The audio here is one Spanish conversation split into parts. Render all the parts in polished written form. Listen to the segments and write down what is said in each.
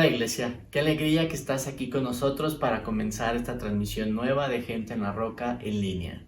Hola Iglesia, qué alegría que estás aquí con nosotros para comenzar esta transmisión nueva de Gente en la Roca en línea.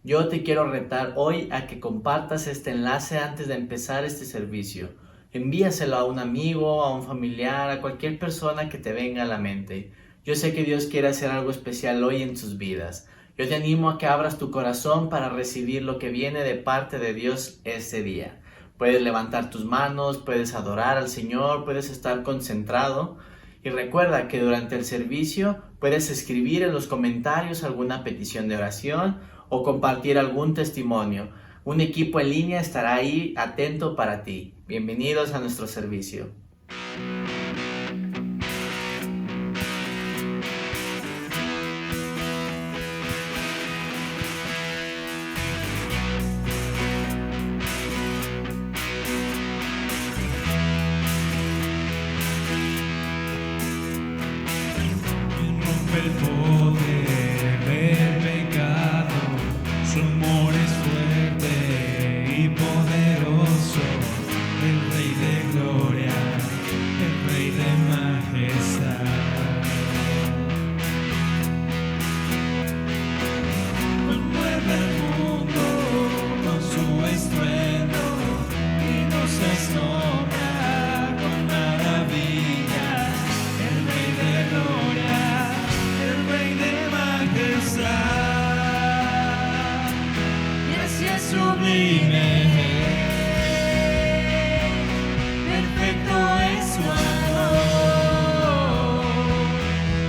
Yo te quiero retar hoy a que compartas este enlace antes de empezar este servicio. Envíaselo a un amigo, a un familiar, a cualquier persona que te venga a la mente. Yo sé que Dios quiere hacer algo especial hoy en tus vidas. Yo te animo a que abras tu corazón para recibir lo que viene de parte de Dios este día. Puedes levantar tus manos, puedes adorar al Señor, puedes estar concentrado. Y recuerda que durante el servicio puedes escribir en los comentarios alguna petición de oración o compartir algún testimonio. Un equipo en línea estará ahí atento para ti. Bienvenidos a nuestro servicio. El poder del pecado, su amor es fuerte y poderoso, el Rey de gloria, el Rey de majestad. Conmueve el mundo con su estruendo y nos asombra con maravilla, el Rey de gloria. Gracias sublime, perfecto es su amor,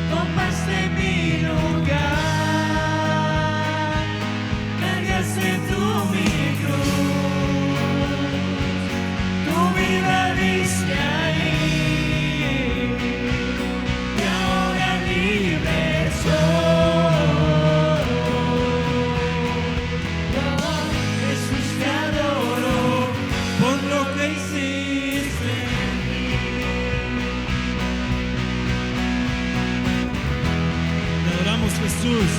tomaste mi lugar, cargaste tú mi cruz, tu vida diste ahí, y ahora libre soy. Jesús.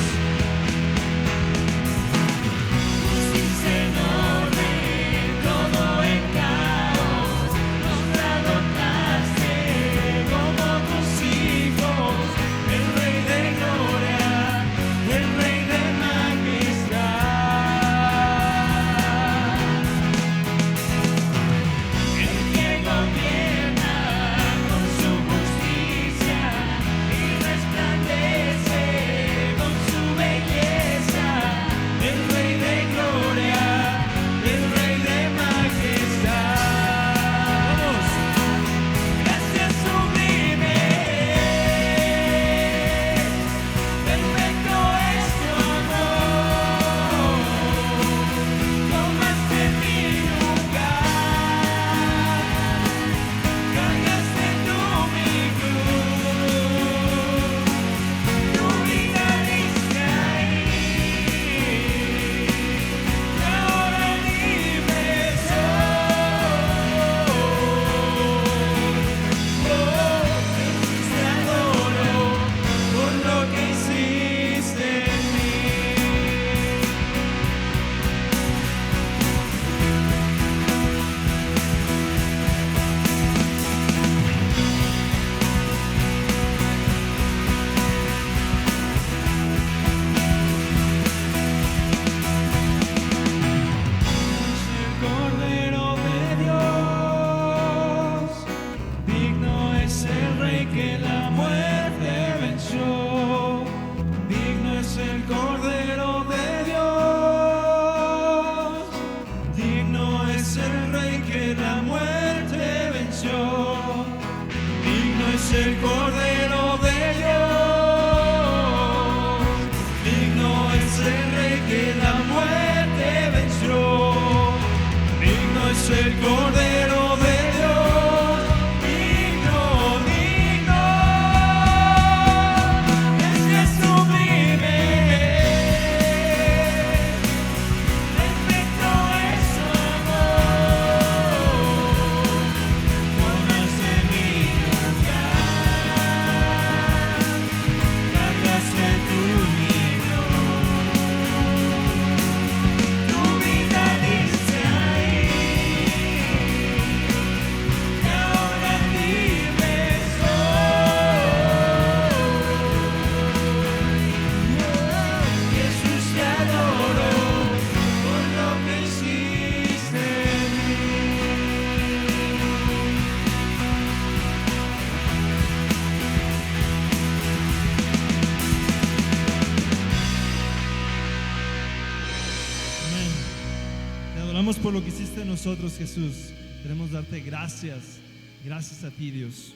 agradecemos por lo que hiciste en nosotros, Jesús. Queremos darte gracias. Gracias a ti, Dios.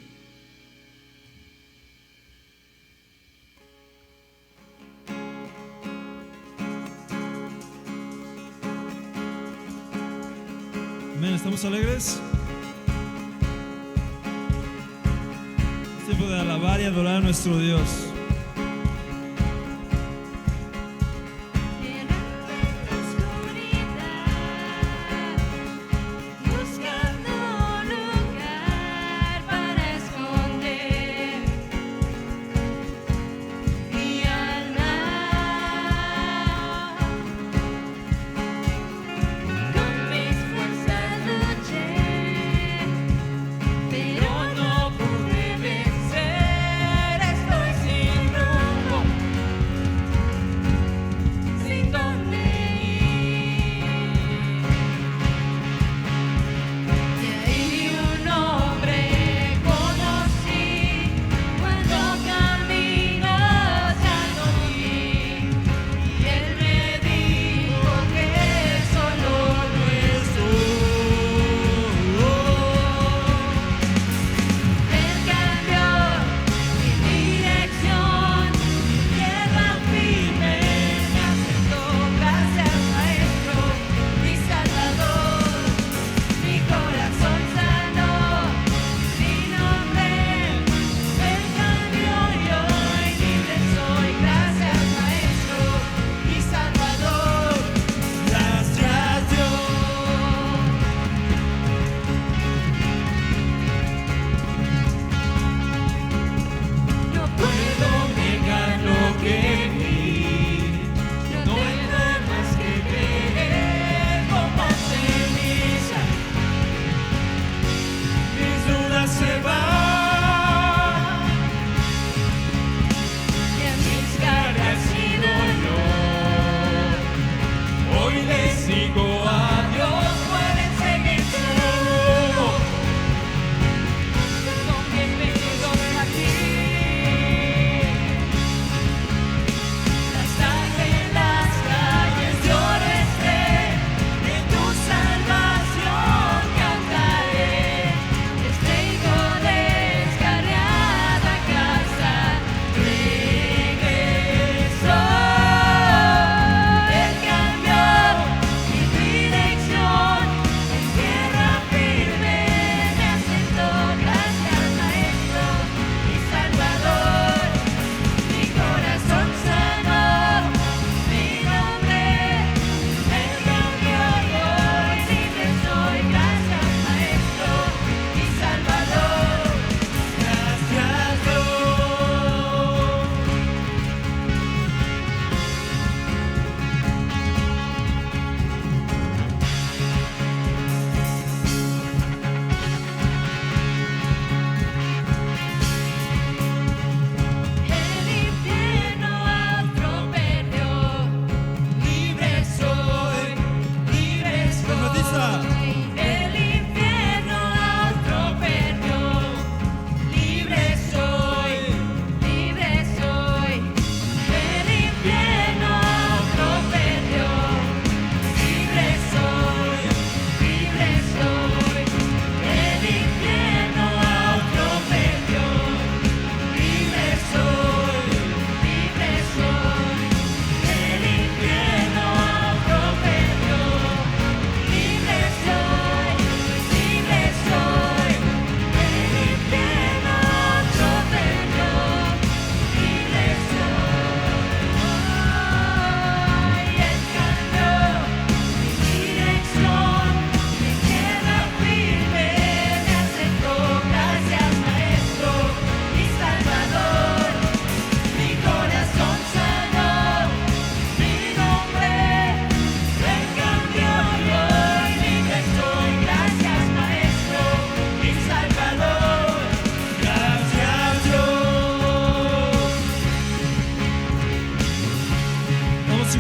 Amén, ¿estamos alegres? Es tiempo de alabar y adorar a nuestro Dios.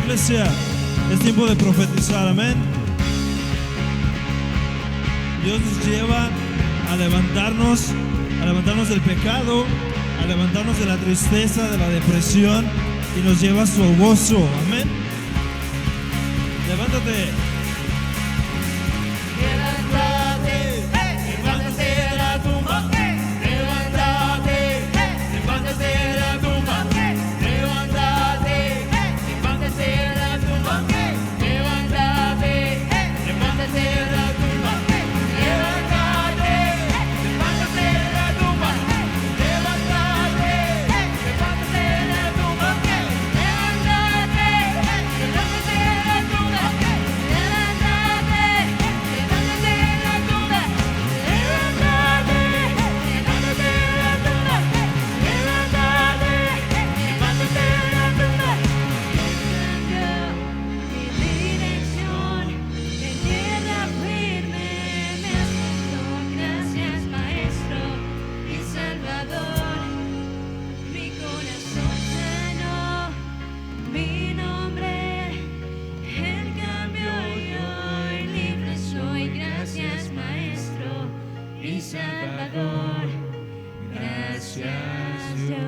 Iglesia, es tiempo de profetizar, amén. Dios nos lleva a levantarnos del pecado, a levantarnos de la tristeza, de la depresión, y nos lleva a su gozo, amén. Levántate. doy gracias, Dios.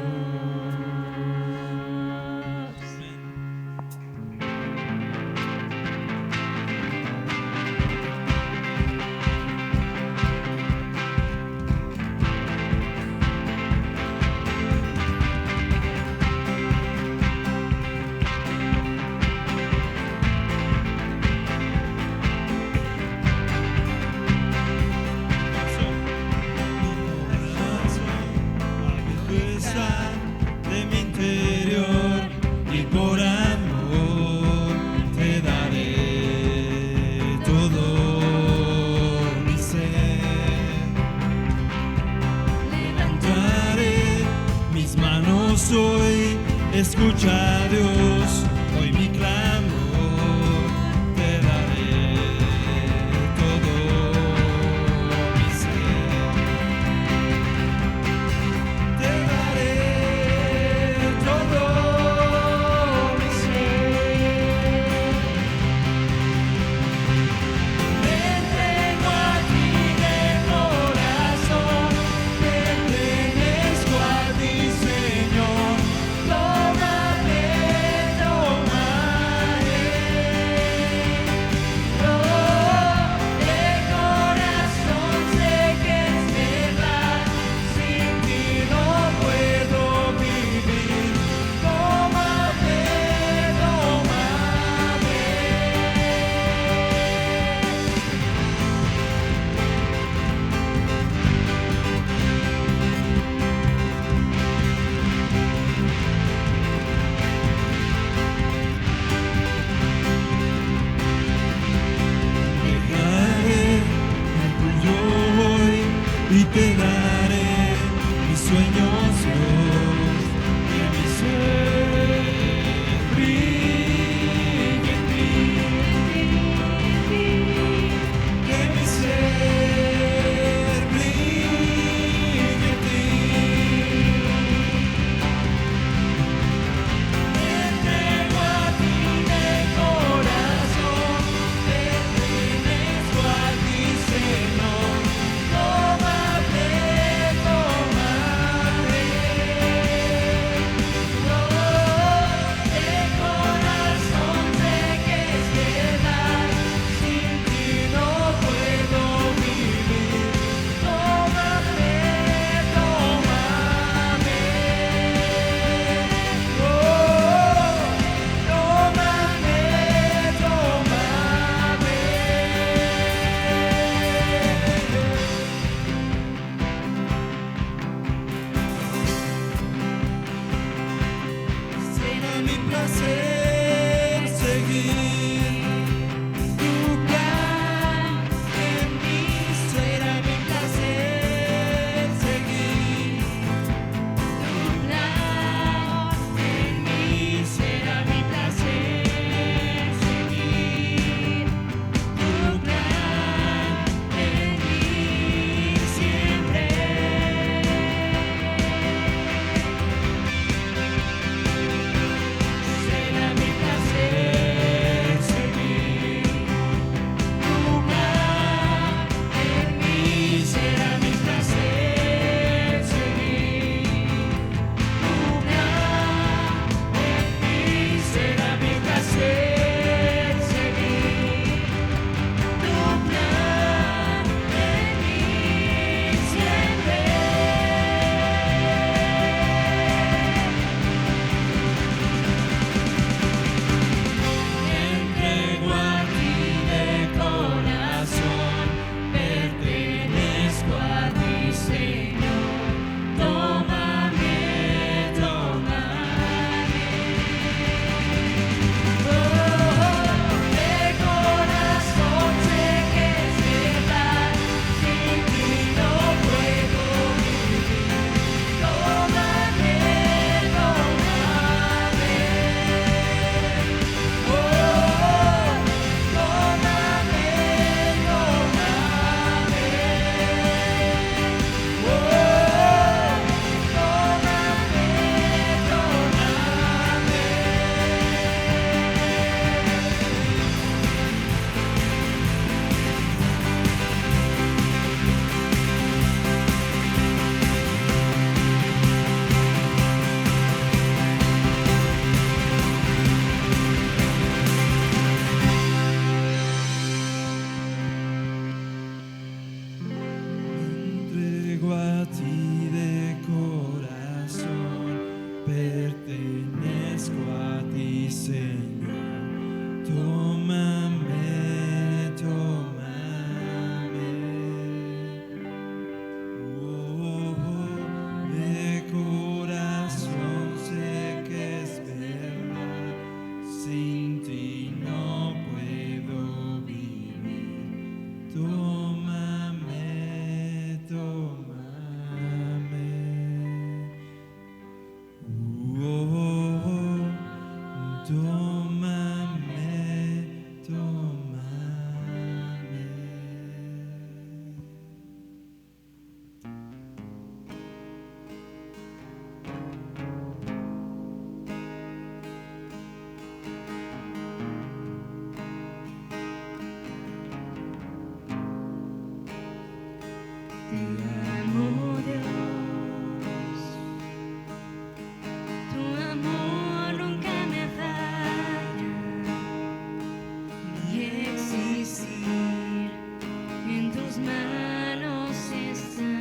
De mi interior y por amor te daré todo mi ser. Levantaré mis manos hoy, escucha Dios, hoy mi clamor, te daré todo mi ser. Te daré todo mi ser. Me entrego a ti de corazón, pertenezco a ti, Señor. Tómame a ti de corazón, pertenezco a ti, Señor. Tómame, tómame. De corazón sé que es verdad, sin ti no puedo vivir. Tómame, tómame. Tómame, tómame. Te amo, Dios, tu amor nunca me falla, mi existir en tus manos está.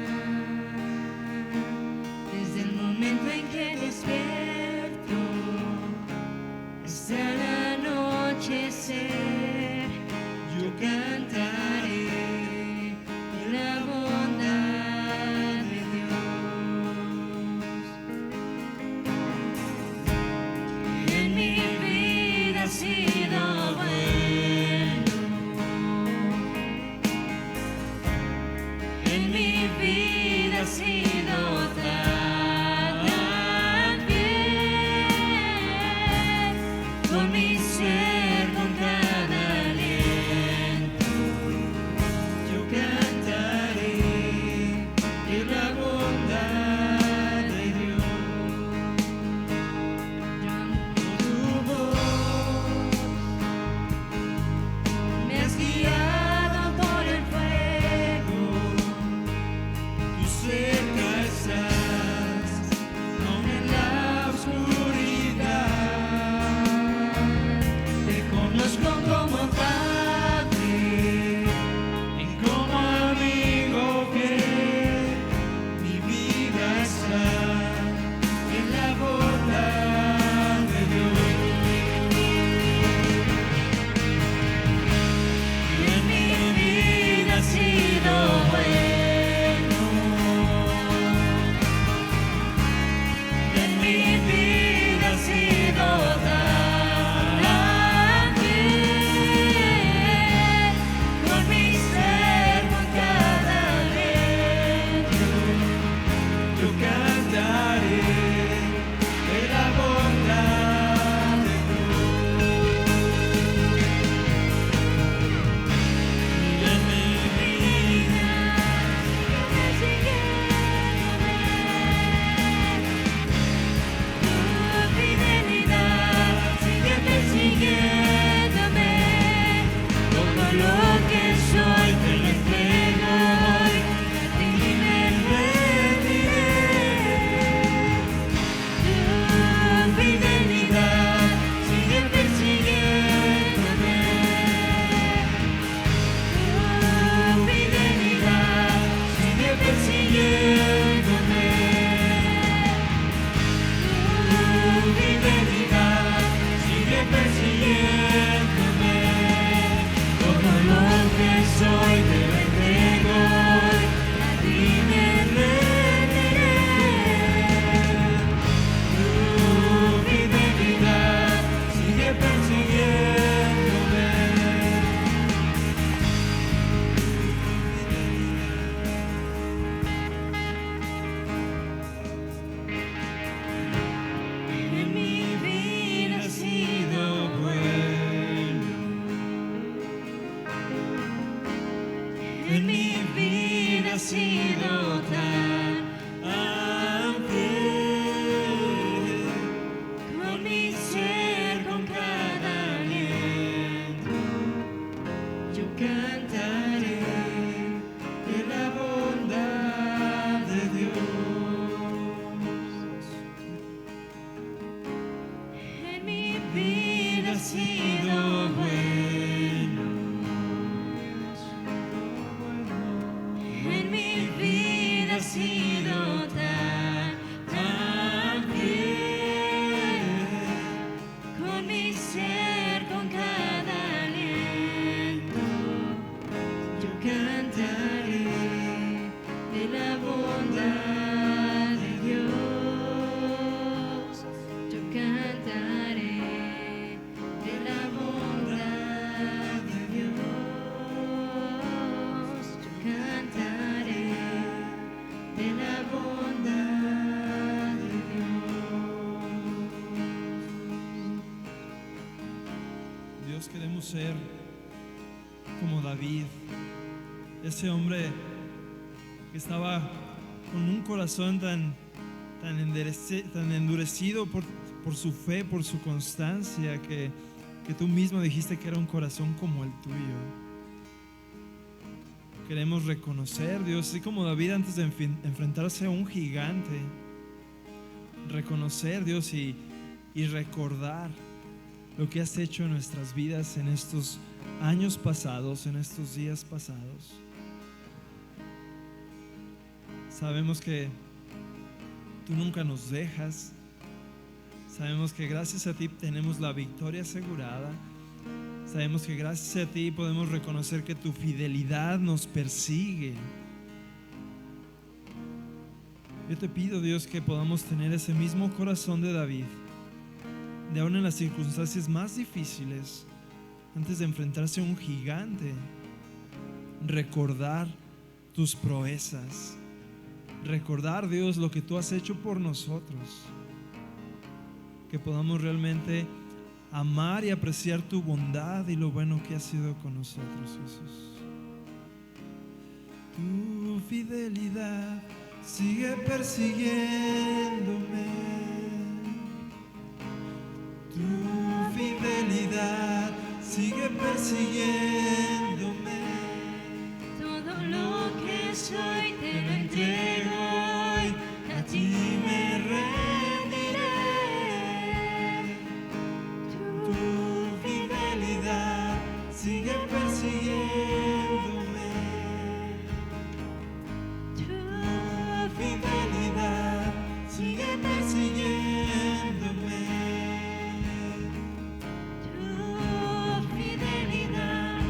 Desde el momento en que despierto hasta el anochecer, yo cantaré la bondad de Dios. En mi vida ha sido bueno, en mi vida ha sido tan bien, con mi ser, con cada aliento. Yo cantaré de la bondad de Dios. Tu voz me has guiado por el fuego, tú cerca estás, aún en la oscuridad. Te conozco como Padre, y como amigo fiel, mi vida está en la bondad de Dios. Y en mi vida ha sido bueno, en mi vida ha sido tan bien, con mi ser, con cada aliento. Yo cantaré de la bondad de Dios. Y en mi vida sigue persiguiéndome, tu fidelidad sigue persiguiéndome. Todo lo que soy te lo entrego hoy, a ti me rendiré. Tu fidelidad sigue persiguiéndome, tu fidelidad sigue persiguiéndome, tu fidelidad sigue persiguiéndome. Todo lo que soy te lo entrego hoy, a ti me rendiré. Tu fidelidad sigue persiguiéndome. En mi vida ha sido bueno, en mi vida ha sido tan fiel, con mi ser, con cada aliento. Yo cantaré de la bondad de Dios. En mi vida ha sido bueno, en mi vida ha sido Dios, queremos ser como David, ese hombre que estaba con un corazón tan endurecido por su fe, por su constancia, que tú mismo dijiste que era un corazón como el tuyo. Queremos reconocer, Dios, así como David antes de enfrentarse a un gigante, reconocer, Dios, y recordar lo que has hecho en nuestras vidas en estos años pasados, en estos días pasados. Sabemos que tú nunca nos dejas. Sabemos que gracias a ti tenemos la victoria asegurada. Sabemos que gracias a ti podemos reconocer que tu fidelidad nos persigue. Yo te pido, Dios, que podamos tener ese mismo corazón de David, de aún en las circunstancias más difíciles, antes de enfrentarse a un gigante, recordar tus proezas, recordar, Dios, lo que tú has hecho por nosotros, que podamos realmente amar y apreciar tu bondad y lo bueno que has sido con nosotros, Jesús. Tu fidelidad sigue persiguiéndome. Tu fidelidad sigue persiguiéndome. Todo lo que soy te lo entrego hoy, a ti me rendiré. Tu fidelidad sigue persiguiéndome. Tu Fidelidad sigue persiguiéndome. fidelidad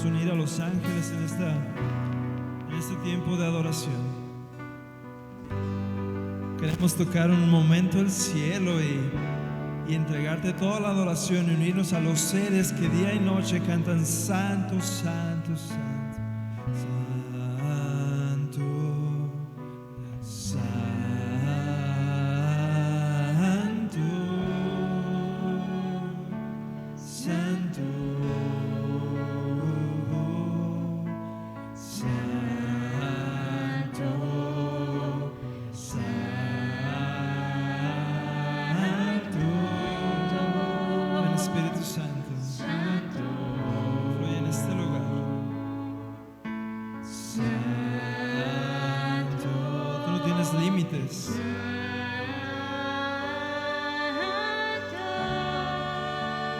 queremos unir a los ángeles en este tiempo de adoración. Queremos tocar un momento el cielo y entregarte toda la adoración y unirnos a los seres que día y noche cantan Santo, Santo, Santo.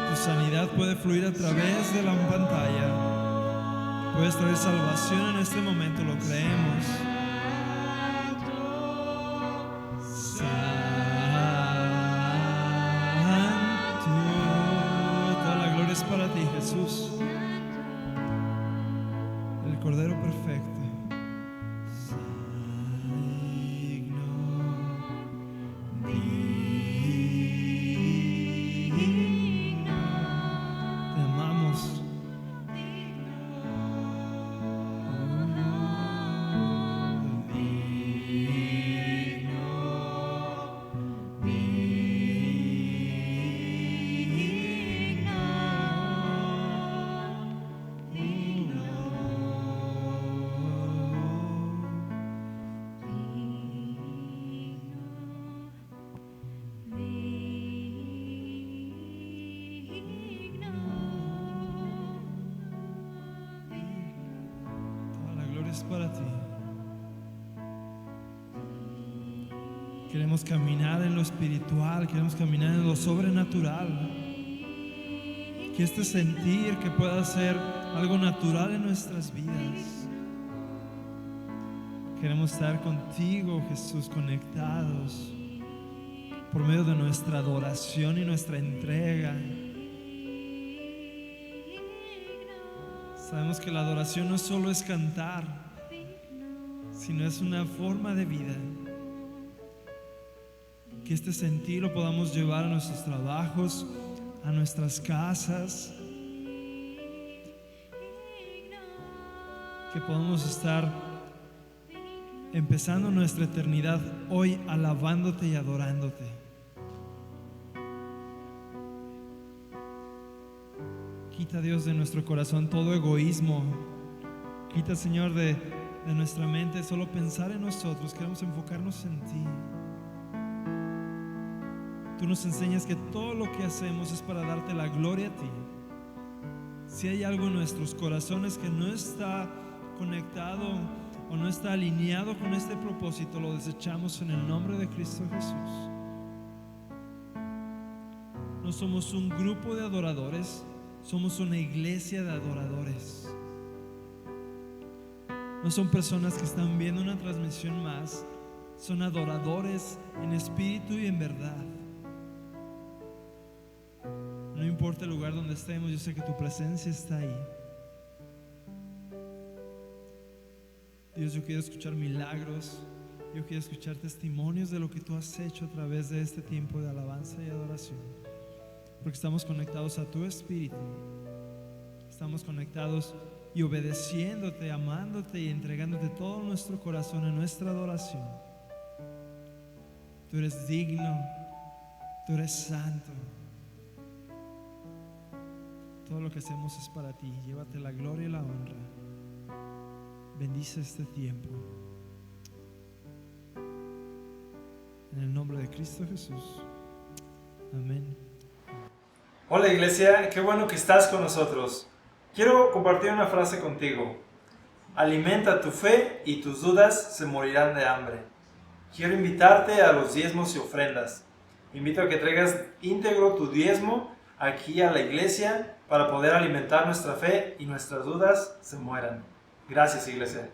Tu sanidad puede fluir a través de la pantalla. Puedes traer salvación en este momento, lo creemos. Santo, toda la gloria es para ti, Jesús, el Cordero perfecto. Para ti. Queremos caminar en lo espiritual, queremos caminar en lo sobrenatural. Que este sentir que pueda ser algo natural en nuestras vidas. Queremos estar contigo, Jesús, conectados por medio de nuestra adoración y nuestra entrega. Sabemos que la adoración no solo es cantar, sino es una forma de vida. Que este sentir lo podamos llevar a nuestros trabajos, a nuestras casas. Que podamos estar empezando nuestra eternidad hoy alabándote y adorándote. Quita, Dios, de nuestro corazón todo egoísmo. Quita, Señor, de nuestra mente solo pensar en nosotros. Queremos enfocarnos en ti. Tú nos enseñas que todo lo que hacemos es para darte la gloria a ti. Si hay algo en nuestros corazones que no está conectado o no está alineado con este propósito, lo desechamos en el nombre de Cristo Jesús. No somos un grupo de adoradores, somos una iglesia de adoradores. No son personas que están viendo una transmisión más, son adoradores en espíritu y en verdad. No importa el lugar donde estemos, yo sé que tu presencia está ahí. Dios, yo quiero escuchar milagros, yo quiero escuchar testimonios de lo que tú has hecho a través de este tiempo de alabanza y adoración, porque estamos conectados a tu espíritu, estamos conectados y obedeciéndote, amándote y entregándote todo nuestro corazón en nuestra adoración. Tú eres digno, tú eres santo. Todo lo que hacemos es para ti. Llévate la gloria y la honra. Bendice este tiempo. En el nombre de Cristo Jesús. Amén. Hola iglesia, qué bueno que estás con nosotros. Quiero compartir una frase contigo. Alimenta tu fe y tus dudas se morirán de hambre. Quiero invitarte a los diezmos y ofrendas. Invito a que traigas íntegro tu diezmo aquí a la iglesia para poder alimentar nuestra fe y nuestras dudas se mueran. Gracias, iglesia.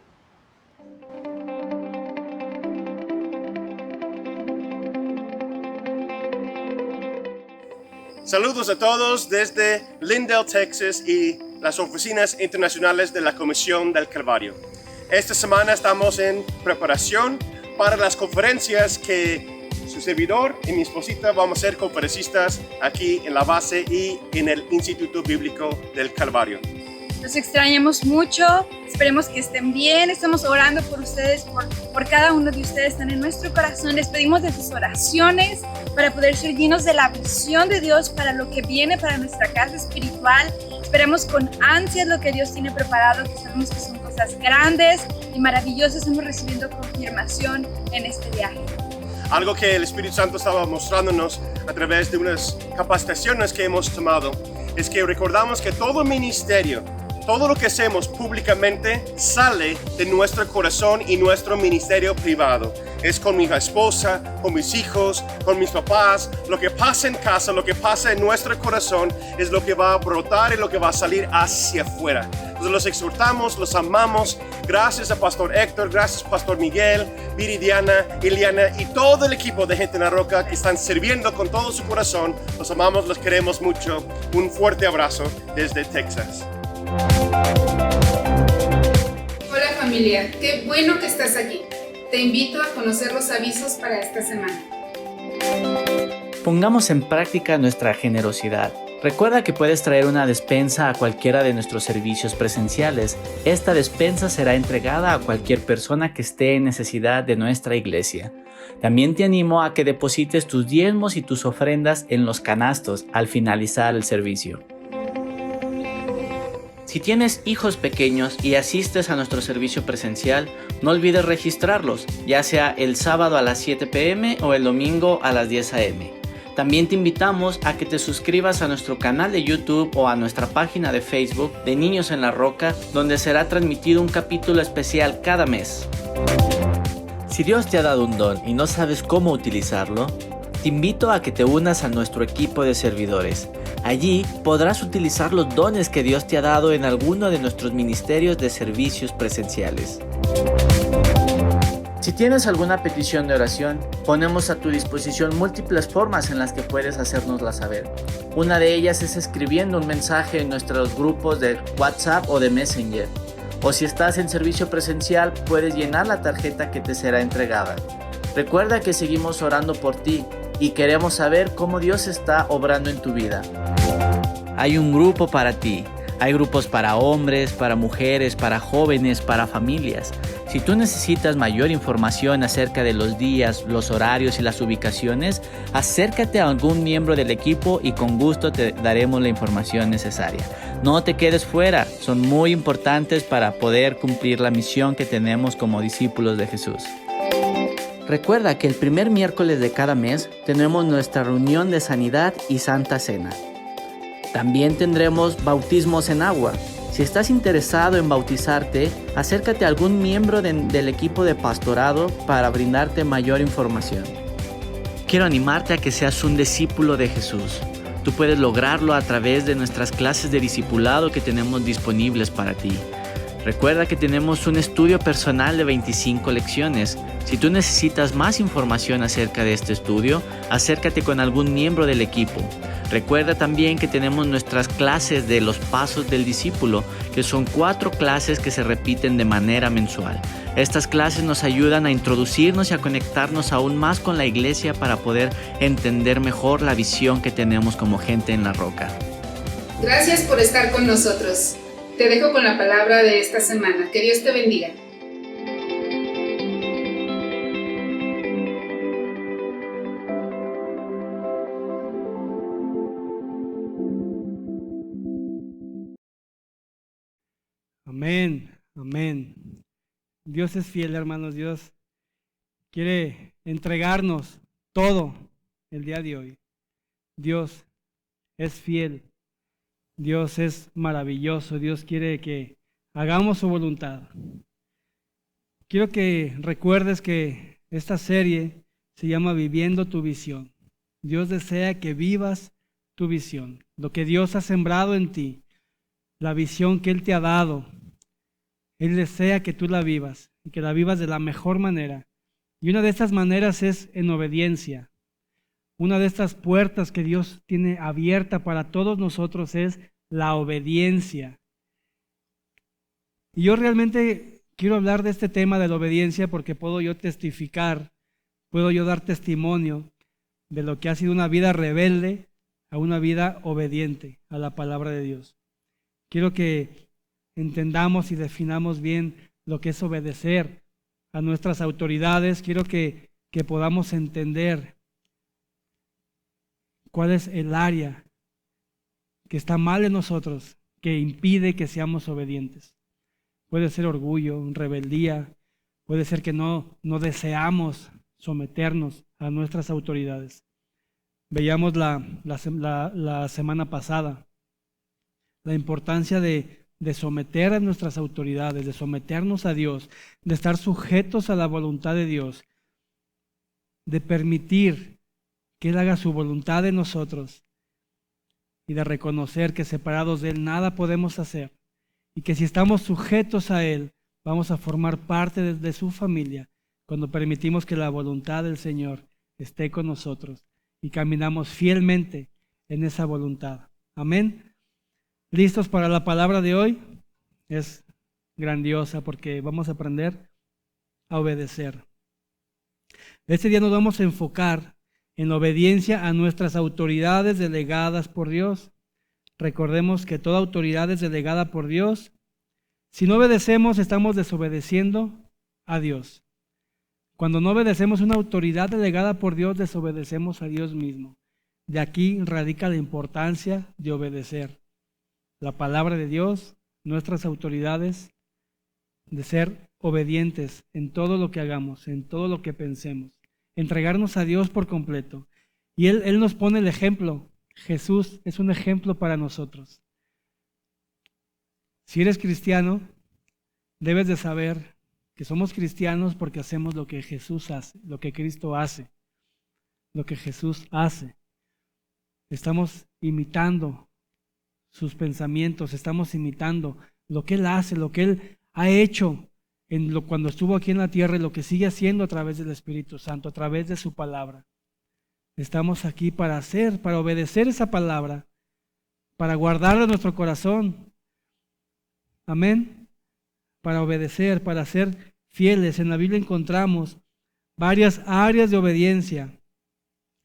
Saludos a todos desde Lindale, Texas, y las oficinas internacionales de la Comisión del Calvario. Esta semana estamos en preparación para las conferencias que su servidor y mi esposita vamos a ser conferencistas aquí en la base y en el Instituto Bíblico del Calvario. Los extrañamos mucho, esperemos que estén bien, estamos orando por ustedes, por cada uno de ustedes, están en nuestro corazón. Les pedimos de sus oraciones para poder ser llenos de la visión de Dios para lo que viene para nuestra casa espiritual. Esperemos con ansias lo que Dios tiene preparado, que sabemos que son cosas grandes y maravillosas. Estamos recibiendo confirmación en este viaje. Algo que el Espíritu Santo estaba mostrándonos a través de unas capacitaciones que hemos tomado es que recordamos que todo ministerio, todo lo que hacemos públicamente sale de nuestro corazón y nuestro ministerio privado. Es con mi esposa, con mis hijos, con mis papás. Lo que pasa en casa, lo que pasa en nuestro corazón es lo que va a brotar y lo que va a salir hacia afuera. Entonces los exhortamos, los amamos. Gracias a Pastor Héctor, gracias Pastor Miguel, Viridiana, Iliana y todo el equipo de Gente en la Roca que están sirviendo con todo su corazón. Los amamos, los queremos mucho. Un fuerte abrazo desde Texas. Hola familia, qué bueno que estás aquí. Te invito a conocer los avisos para esta semana. Pongamos en práctica nuestra generosidad. Recuerda que puedes traer una despensa a cualquiera de nuestros servicios presenciales. Esta despensa será entregada a cualquier persona que esté en necesidad de nuestra iglesia. También te animo a que deposites tus diezmos y tus ofrendas en los canastos al finalizar el servicio. Si tienes hijos pequeños y asistes a nuestro servicio presencial, no olvides registrarlos, ya sea el sábado a las 7 p.m. o el domingo a las 10 a.m. También te invitamos a que te suscribas a nuestro canal de YouTube o a nuestra página de Facebook de Niños en la Roca, donde será transmitido un capítulo especial cada mes. Si Dios te ha dado un don y no sabes cómo utilizarlo, te invito a que te unas a nuestro equipo de servidores. Allí podrás utilizar los dones que Dios te ha dado en alguno de nuestros ministerios de servicios presenciales. Si tienes alguna petición de oración, ponemos a tu disposición múltiples formas en las que puedes hacérnosla saber. Una de ellas es escribiendo un mensaje en nuestros grupos de WhatsApp o de Messenger. O si estás en servicio presencial, puedes llenar la tarjeta que te será entregada. Recuerda que seguimos orando por ti y queremos saber cómo Dios está obrando en tu vida. Hay un grupo para ti. Hay grupos para hombres, para mujeres, para jóvenes, para familias. Si tú necesitas mayor información acerca de los días, los horarios y las ubicaciones, acércate a algún miembro del equipo y con gusto te daremos la información necesaria. No te quedes fuera, son muy importantes para poder cumplir la misión que tenemos como discípulos de Jesús. Recuerda que el primer miércoles de cada mes tenemos nuestra reunión de sanidad y Santa Cena. También tendremos bautismos en agua. Si estás interesado en bautizarte, acércate a algún miembro del equipo de pastorado para brindarte mayor información. Quiero animarte a que seas un discípulo de Jesús. Tú puedes lograrlo a través de nuestras clases de discipulado que tenemos disponibles para ti. Recuerda que tenemos un estudio personal de 25 lecciones. Si tú necesitas más información acerca de este estudio, acércate con algún miembro del equipo. Recuerda también que tenemos nuestras clases de los pasos del discípulo, que son 4 clases que se repiten de manera mensual. Estas clases nos ayudan a introducirnos y a conectarnos aún más con la iglesia para poder entender mejor la visión que tenemos como Gente en la Roca. Gracias por estar con nosotros. Te dejo con la palabra de esta semana. Que Dios te bendiga. Amén, amén. Dios es fiel, hermanos. Dios quiere entregarnos todo el día de hoy. Dios es fiel. Dios es maravilloso. Dios quiere que hagamos su voluntad. Quiero que recuerdes que esta serie se llama Viviendo tu Visión. Dios desea que vivas tu visión, lo que Dios ha sembrado en ti, la visión que Él te ha dado. Él desea que tú la vivas y que la vivas de la mejor manera. Y una de estas maneras es en obediencia. Una de estas puertas que Dios tiene abierta para todos nosotros es la obediencia. Y yo realmente quiero hablar de este tema de la obediencia porque puedo yo testificar, puedo yo dar testimonio de lo que ha sido una vida rebelde a una vida obediente a la palabra de Dios. Quiero que entendamos y definamos bien lo que es obedecer a nuestras autoridades. Quiero que podamos entender cuál es el área que está mal en nosotros, que impide que seamos obedientes. Puede ser orgullo, rebeldía, puede ser que no deseamos someternos a nuestras autoridades. Veíamos la semana pasada la importancia de someter a nuestras autoridades, de someternos a Dios, de estar sujetos a la voluntad de Dios, de permitir que Él haga su voluntad en nosotros y de reconocer que separados de Él nada podemos hacer y que si estamos sujetos a Él vamos a formar parte de su familia cuando permitimos que la voluntad del Señor esté con nosotros y caminamos fielmente en esa voluntad. Amén. ¿Listos para la palabra de hoy? Es grandiosa porque vamos a aprender a obedecer. Este día nos vamos a enfocar en la obediencia a nuestras autoridades delegadas por Dios. Recordemos que toda autoridad es delegada por Dios. Si no obedecemos, estamos desobedeciendo a Dios. Cuando no obedecemos una autoridad delegada por Dios, desobedecemos a Dios mismo. De aquí radica la importancia de obedecer la palabra de Dios, nuestras autoridades, de ser obedientes en todo lo que hagamos, en todo lo que pensemos, entregarnos a Dios por completo. Y Él nos pone el ejemplo. Jesús es un ejemplo para nosotros. Si eres cristiano, debes de saber que somos cristianos porque hacemos lo que Jesús hace, lo que Cristo hace, lo que Jesús hace. Estamos imitando sus pensamientos, estamos imitando lo que Él hace, lo que Él ha hecho cuando estuvo aquí en la tierra y lo que sigue haciendo a través del Espíritu Santo, a través de su palabra. Estamos aquí para obedecer esa palabra, para guardarla en nuestro corazón. Amén. Para obedecer, para ser fieles. En la Biblia encontramos varias áreas de obediencia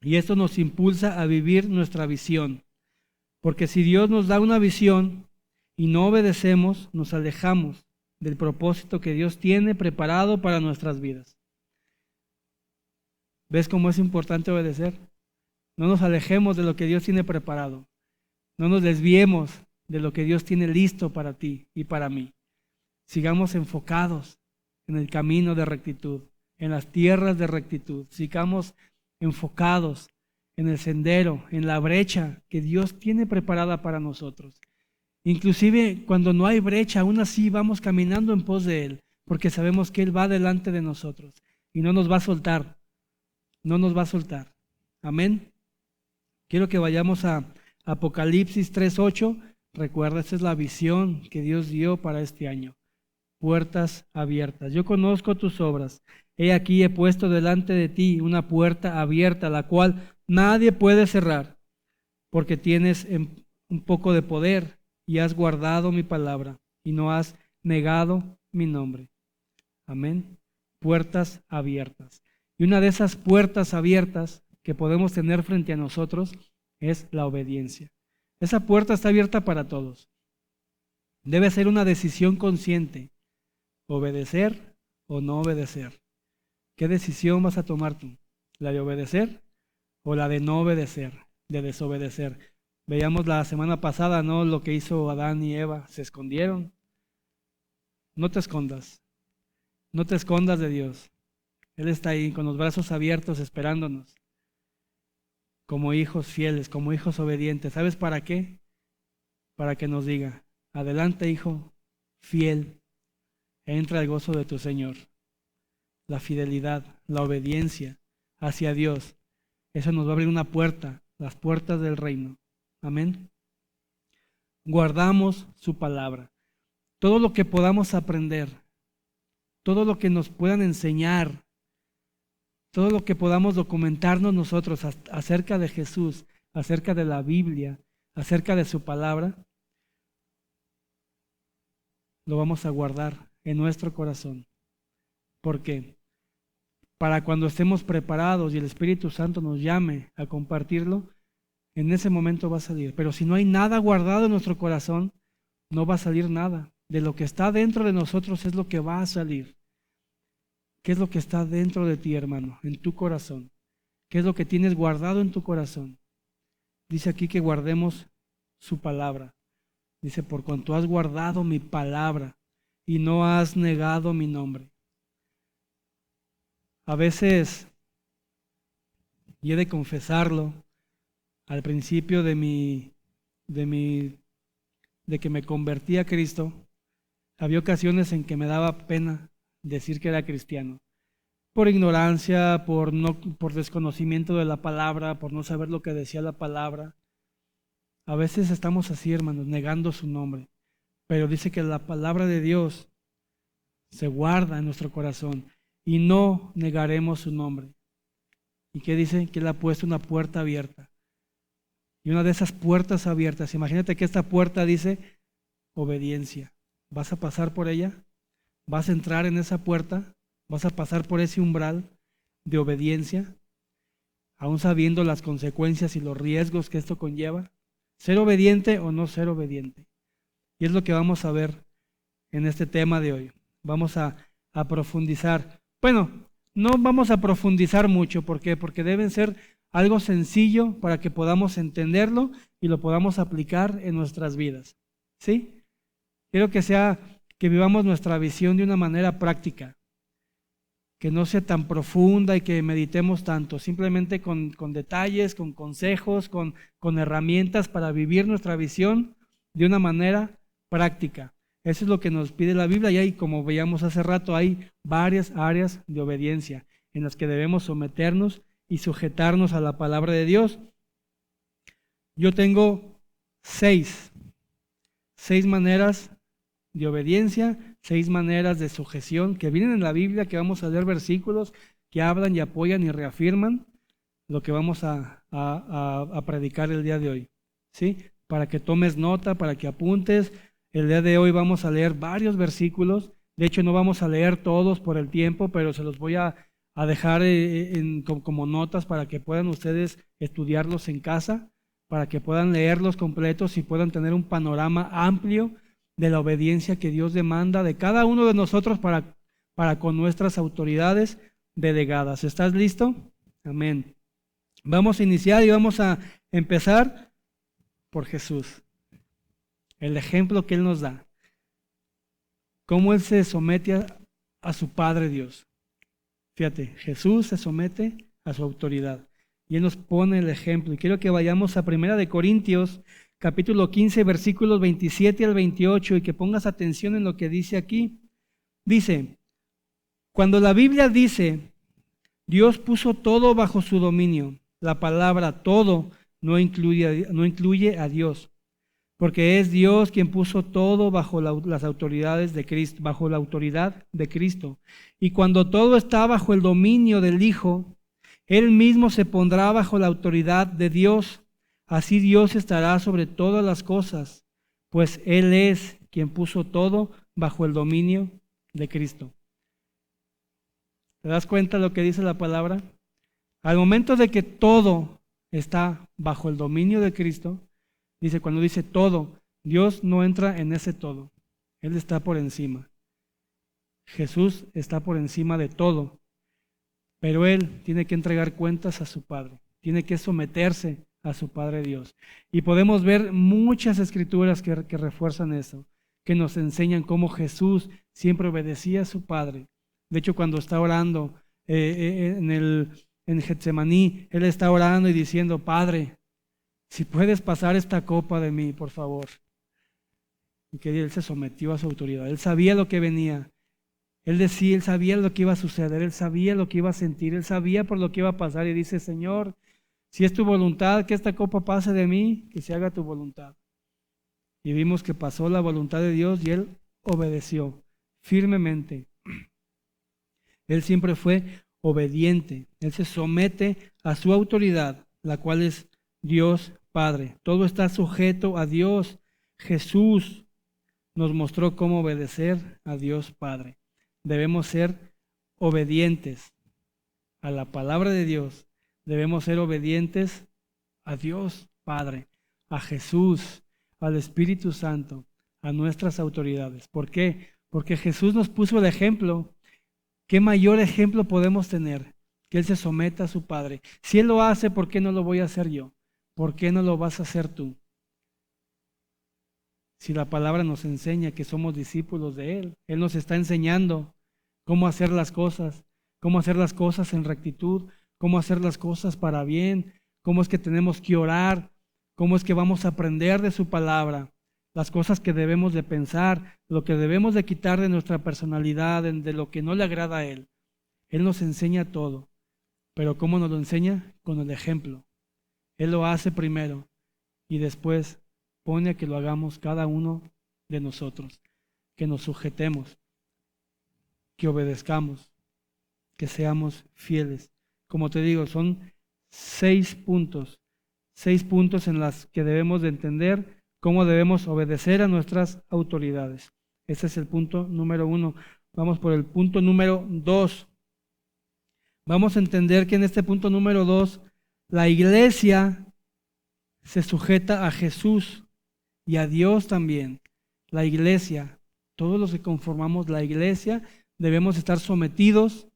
y esto nos impulsa a vivir nuestra visión. Porque si Dios nos da una visión y no obedecemos, nos alejamos del propósito que Dios tiene preparado para nuestras vidas. ¿Ves cómo es importante obedecer? No nos alejemos de lo que Dios tiene preparado. No nos desviemos de lo que Dios tiene listo para ti y para mí. Sigamos enfocados en el camino de rectitud, en las tierras de rectitud. Sigamos enfocados en el sendero, en la brecha que Dios tiene preparada para nosotros. Inclusive cuando no hay brecha, aún así vamos caminando en pos de Él, porque sabemos que Él va delante de nosotros y no nos va a soltar. No nos va a soltar. Amén. Quiero que vayamos a Apocalipsis 3:8. Recuerda, esta es la visión que Dios dio para este año. Puertas abiertas. Yo conozco tus obras. He aquí he puesto delante de ti una puerta abierta, la cual nadie puede cerrar, porque tienes un poco de poder y has guardado mi palabra y no has negado mi nombre. Amén. Puertas abiertas. Y una de esas puertas abiertas que podemos tener frente a nosotros es la obediencia. Esa puerta está abierta para todos. Debe ser una decisión consciente. Obedecer o no obedecer. ¿Qué decisión vas a tomar tú? ¿La de obedecer o la de no obedecer, de desobedecer? Veíamos la semana pasada, ¿no? Lo que hizo Adán y Eva. Se escondieron. No te escondas. No te escondas de Dios. Él está ahí con los brazos abiertos esperándonos. Como hijos fieles, como hijos obedientes. ¿Sabes para qué? Para que nos diga, adelante hijo fiel, entra al gozo de tu Señor. La fidelidad, la obediencia hacia Dios, eso nos va a abrir una puerta, las puertas del reino. Amén. Guardamos su palabra. Todo lo que podamos aprender, todo lo que nos puedan enseñar, todo lo que podamos documentarnos nosotros acerca de Jesús, acerca de la Biblia, acerca de su palabra, lo vamos a guardar en nuestro corazón. ¿Por qué? Para cuando estemos preparados y el Espíritu Santo nos llame a compartirlo, en ese momento va a salir. Pero si no hay nada guardado en nuestro corazón, no va a salir nada. De lo que está dentro de nosotros es lo que va a salir. ¿Qué es lo que está dentro de ti, hermano? En tu corazón. ¿Qué es lo que tienes guardado en tu corazón? Dice aquí que guardemos su palabra. Dice, por cuanto has guardado mi palabra y no has negado mi nombre. A veces, y he de confesarlo, al principio de que me convertí a Cristo, había ocasiones en que me daba pena decir que era cristiano. Por ignorancia, por desconocimiento de la palabra, por no saber lo que decía la palabra. A veces estamos así, hermanos, negando su nombre. Pero dice que la palabra de Dios se guarda en nuestro corazón y no negaremos su nombre. ¿Y qué dice? Que Él ha puesto una puerta abierta. Y una de esas puertas abiertas, imagínate que esta puerta dice obediencia. ¿Vas a pasar por ella? ¿Vas a entrar en esa puerta? ¿Vas a pasar por ese umbral de obediencia? Aún sabiendo las consecuencias y los riesgos que esto conlleva. ¿Ser obediente o no ser obediente? Y es lo que vamos a ver en este tema de hoy. Vamos a profundizar. Bueno, no vamos a profundizar mucho. ¿Por qué? Porque deben ser algo sencillo para que podamos entenderlo y lo podamos aplicar en nuestras vidas. ¿Sí? Quiero que vivamos nuestra visión de una manera práctica. Que no sea tan profunda y que meditemos tanto. Simplemente con detalles, con consejos, con herramientas para vivir nuestra visión de una manera práctica. Eso es lo que nos pide la Biblia y hay, como veíamos hace rato, hay varias áreas de obediencia en las que debemos someternos y sujetarnos a la palabra de Dios. Yo tengo seis maneras de obediencia, 6 maneras de sujeción que vienen en la Biblia, que vamos a leer versículos que hablan y apoyan y reafirman lo que vamos a predicar el día de hoy. ¿Sí? Para que tomes nota, para que apuntes. El día de hoy vamos a leer varios versículos. De hecho, no vamos a leer todos por el tiempo, pero se los voy a dejar como notas para que puedan ustedes estudiarlos en casa, para que puedan leerlos completos y puedan tener un panorama amplio de la obediencia que Dios demanda de cada uno de nosotros para con nuestras autoridades delegadas. ¿Estás listo? Amén. Vamos a iniciar y vamos a empezar por Jesús. El ejemplo que Él nos da. Cómo Él se somete a su Padre Dios. Fíjate, Jesús se somete a su autoridad. Y Él nos pone el ejemplo. Y quiero que vayamos a 1 Corintios, capítulo 15, versículos 27 al 28, y que pongas atención en lo que dice aquí. Dice, cuando la Biblia dice, Dios puso todo bajo su dominio, la palabra todo no incluye a Dios, porque es Dios quien puso todo bajo las autoridades de Cristo, bajo la autoridad de Cristo. Y cuando todo está bajo el dominio del Hijo, Él mismo se pondrá bajo la autoridad de Dios. Así Dios estará sobre todas las cosas, pues Él es quien puso todo bajo el dominio de Cristo. ¿Te das cuenta de lo que dice la palabra? Al momento de que todo está bajo el dominio de Cristo, dice, cuando dice todo, Dios no entra en ese todo. Él está por encima. Jesús está por encima de todo. Pero Él tiene que entregar cuentas a su Padre. Tiene que someterse a su Padre Dios. Y podemos ver muchas escrituras que refuerzan eso, que nos enseñan cómo Jesús siempre obedecía a su Padre. De hecho, cuando está orando en Getsemaní, Él está orando y diciendo, Padre, si puedes pasar esta copa de mí, por favor. Y que Él se sometió a su autoridad. Él sabía lo que venía. Él sabía lo que iba a suceder, Él sabía lo que iba a sentir, Él sabía por lo que iba a pasar y dice, Señor, si es tu voluntad que esta copa pase de mí, que se haga tu voluntad. Y vimos que pasó la voluntad de Dios y Él obedeció firmemente. Él siempre fue obediente. Él se somete a su autoridad, la cual es Dios Padre. Todo está sujeto a Dios. Jesús nos mostró cómo obedecer a Dios Padre. Debemos ser obedientes a la palabra de Dios. Debemos ser obedientes a Dios Padre, a Jesús, al Espíritu Santo, a nuestras autoridades. ¿Por qué? Porque Jesús nos puso el ejemplo. ¿Qué mayor ejemplo podemos tener? Que Él se someta a su Padre. Si Él lo hace, ¿por qué no lo voy a hacer yo? ¿Por qué no lo vas a hacer tú? Si la palabra nos enseña que somos discípulos de Él, Él nos está enseñando cómo hacer las cosas en rectitud, cómo hacer las cosas para bien, cómo es que tenemos que orar, cómo es que vamos a aprender de su palabra, las cosas que debemos de pensar, lo que debemos de quitar de nuestra personalidad, de lo que no le agrada a Él. Él nos enseña todo, pero ¿cómo nos lo enseña? Con el ejemplo. Él lo hace primero y después pone a que lo hagamos cada uno de nosotros, que nos sujetemos, que obedezcamos, que seamos fieles. Como te digo, son 6 puntos en las que debemos de entender cómo debemos obedecer a nuestras autoridades. Ese es el punto número 1. Vamos por el punto número 2. Vamos a entender que en este punto número 2, la iglesia se sujeta a Jesús y a Dios también. La iglesia, todos los que conformamos la iglesia, debemos estar sometidos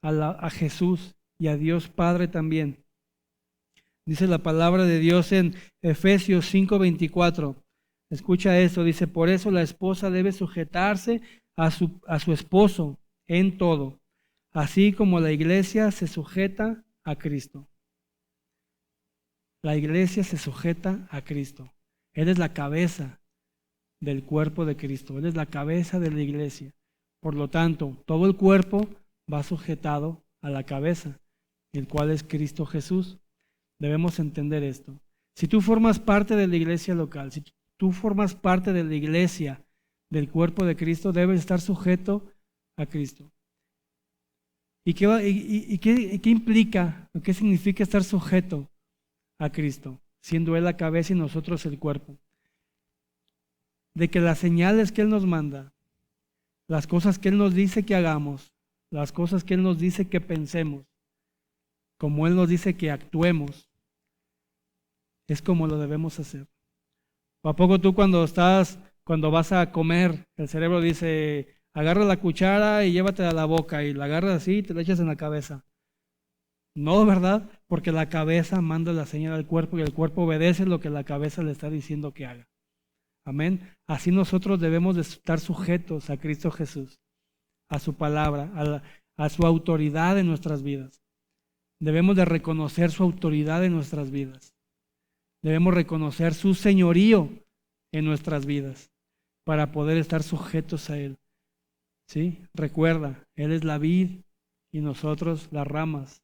a Jesús y a Dios Padre también. Dice la palabra de Dios en Efesios 5:24. Escucha esto, dice, por eso la esposa debe sujetarse a su esposo en todo, así como la iglesia se sujeta a Cristo. La iglesia se sujeta a Cristo. Él es la cabeza del cuerpo de Cristo. Él es la cabeza de la iglesia. Por lo tanto, todo el cuerpo va sujetado a la cabeza, el cual es Cristo Jesús. Debemos entender esto. Si tú formas parte de la iglesia local, si tú formas parte de la iglesia del cuerpo de Cristo, debes estar sujeto a Cristo. ¿Y qué implica, o qué significa estar sujeto a Cristo, siendo Él la cabeza y nosotros el cuerpo? De que las señales que Él nos manda, las cosas que Él nos dice que hagamos, las cosas que Él nos dice que pensemos, como Él nos dice que actuemos, es como lo debemos hacer. ¿O a poco tú cuando vas a comer, el cerebro dice, agarra la cuchara y llévatela a la boca, y la agarras así y te la echas en la cabeza? No, ¿verdad? Porque la cabeza manda la señal al cuerpo y el cuerpo obedece lo que la cabeza le está diciendo que haga. Amén. Así nosotros debemos de estar sujetos a Cristo Jesús, a su palabra, a su autoridad en nuestras vidas. Debemos de reconocer su autoridad en nuestras vidas. Debemos reconocer su señorío en nuestras vidas para poder estar sujetos a Él. ¿Sí? Recuerda, Él es la vid y nosotros las ramas.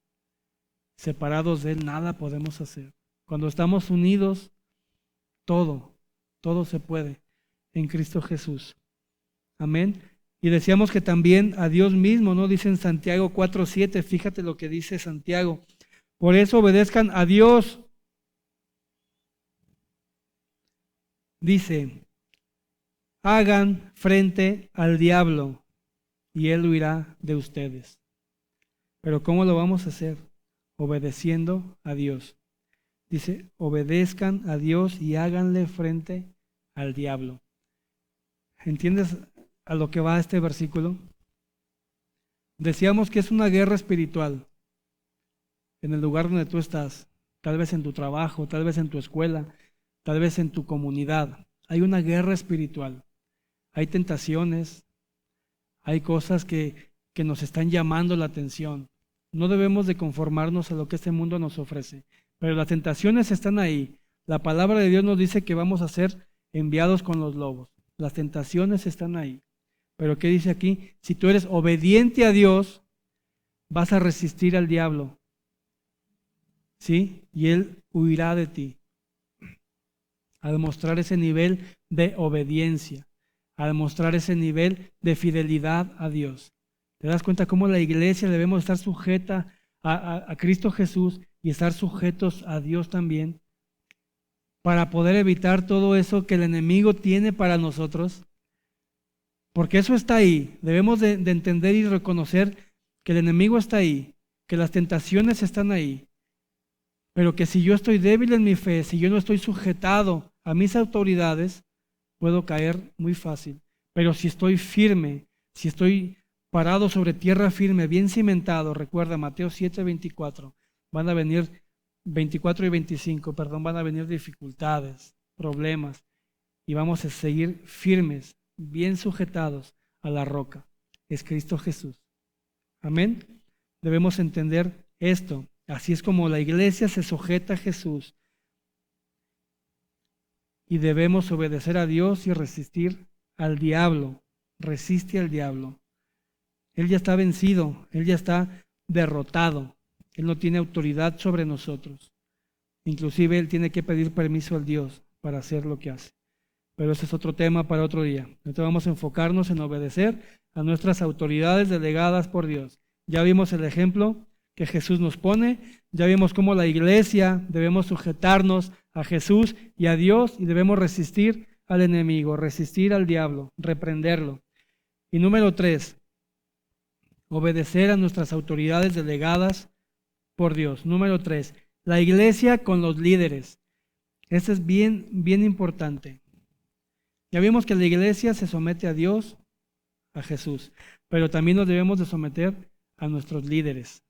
Separados de Él nada podemos hacer. Cuando estamos unidos, todo se puede en Cristo Jesús. Amén. Y decíamos que también a Dios mismo, ¿no? Dice en Santiago 4:7, fíjate lo que dice Santiago. Por eso obedezcan a Dios. Dice, hagan frente al diablo y él huirá de ustedes. Pero ¿cómo lo vamos a hacer? Obedeciendo a Dios. Dice, obedezcan a Dios y háganle frente al diablo. ¿Entiendes a lo que va este versículo? Decíamos que es una guerra espiritual en el lugar donde tú estás, tal vez en tu trabajo, tal vez en tu escuela, tal vez en tu comunidad. Hay una guerra espiritual. Hay tentaciones, hay cosas que nos están llamando la atención. No debemos de conformarnos a lo que este mundo nos ofrece, pero las tentaciones están ahí. La palabra de Dios nos dice que vamos a ser enviados con los lobos. Las tentaciones están ahí. Pero ¿qué dice aquí? Si tú eres obediente a Dios, vas a resistir al diablo. ¿Sí? Y él huirá de ti. Al mostrar ese nivel de obediencia, al mostrar ese nivel de fidelidad a Dios. ¿Te das cuenta cómo la iglesia debemos estar sujeta a Cristo Jesús y estar sujetos a Dios también para poder evitar todo eso que el enemigo tiene para nosotros? Porque eso está ahí. Debemos de entender y reconocer que el enemigo está ahí, que las tentaciones están ahí. Pero que si yo estoy débil en mi fe, si yo no estoy sujetado a mis autoridades, puedo caer muy fácil. Pero si estoy firme, si estoy parado sobre tierra firme, bien cimentado, recuerda Mateo 7:24, van a venir 24 y 25, van a venir dificultades, problemas, y vamos a seguir firmes, bien sujetados a la roca. Es Cristo Jesús. Amén. Debemos entender esto. Así es como la iglesia se sujeta a Jesús. Y debemos obedecer a Dios y resistir al diablo. Resiste al diablo. Él ya está vencido, Él ya está derrotado. Él no tiene autoridad sobre nosotros. Inclusive Él tiene que pedir permiso al Dios para hacer lo que hace. Pero ese es otro tema para otro día. Entonces vamos a enfocarnos en obedecer a nuestras autoridades delegadas por Dios. Ya vimos el ejemplo que Jesús nos pone, ya vimos cómo la iglesia debemos sujetarnos a Jesús y a Dios y debemos resistir al enemigo, resistir al diablo, reprenderlo. Y número 3, obedecer a nuestras autoridades delegadas por Dios. Número 3, la iglesia con los líderes. Esto es bien importante. Ya vimos que la iglesia se somete a Dios, a Jesús, pero también nos debemos de someter a nuestros líderes,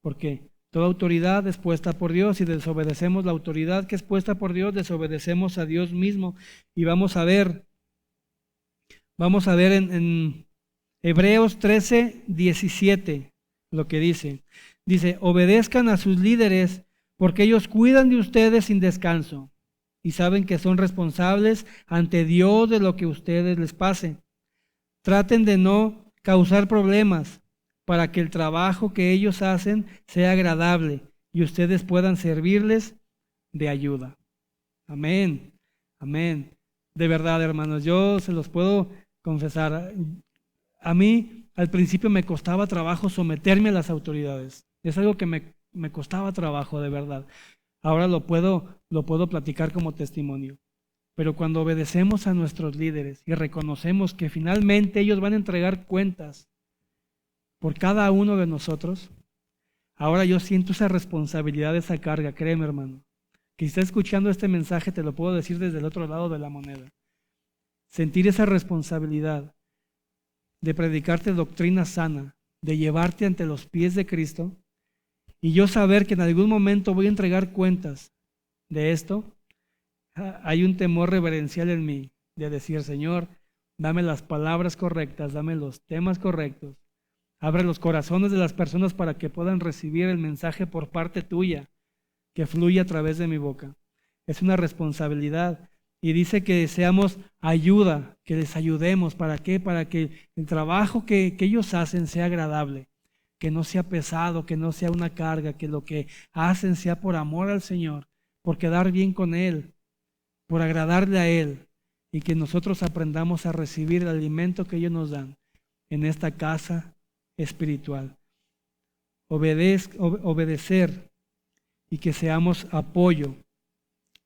porque toda autoridad es puesta por Dios y desobedecemos la autoridad que es puesta por Dios, desobedecemos a Dios mismo. Y vamos a ver en Hebreos 13:17 lo que dice. Dice, obedezcan a sus líderes porque ellos cuidan de ustedes sin descanso y saben que son responsables ante Dios de lo que a ustedes les pase. Traten de no causar problemas para que el trabajo que ellos hacen sea agradable y ustedes puedan servirles de ayuda. Amén, amén. De verdad, hermanos, yo se los puedo confesar. A mí al principio me costaba trabajo someterme a las autoridades. Es algo que me costaba trabajo, de verdad. Ahora lo puedo platicar como testimonio. Pero cuando obedecemos a nuestros líderes y reconocemos que finalmente ellos van a entregar cuentas por cada uno de nosotros, ahora yo siento esa responsabilidad, esa carga, créeme hermano, que si estás escuchando este mensaje te lo puedo decir desde el otro lado de la moneda. Sentir esa responsabilidad de predicarte doctrina sana, de llevarte ante los pies de Cristo, y yo saber que en algún momento voy a entregar cuentas de esto, hay un temor reverencial en mí de decir, Señor, dame las palabras correctas, dame los temas correctos, abre los corazones de las personas para que puedan recibir el mensaje por parte tuya, que fluye a través de mi boca. Es una responsabilidad. Y dice que seamos ayuda, que les ayudemos. ¿Para qué? Para que el trabajo que ellos hacen sea agradable, que no sea pesado, que no sea una carga, que lo que hacen sea por amor al Señor, por quedar bien con Él, por agradarle a Él, y que nosotros aprendamos a recibir el alimento que ellos nos dan en esta casa espiritual. Obedecer y que seamos apoyo.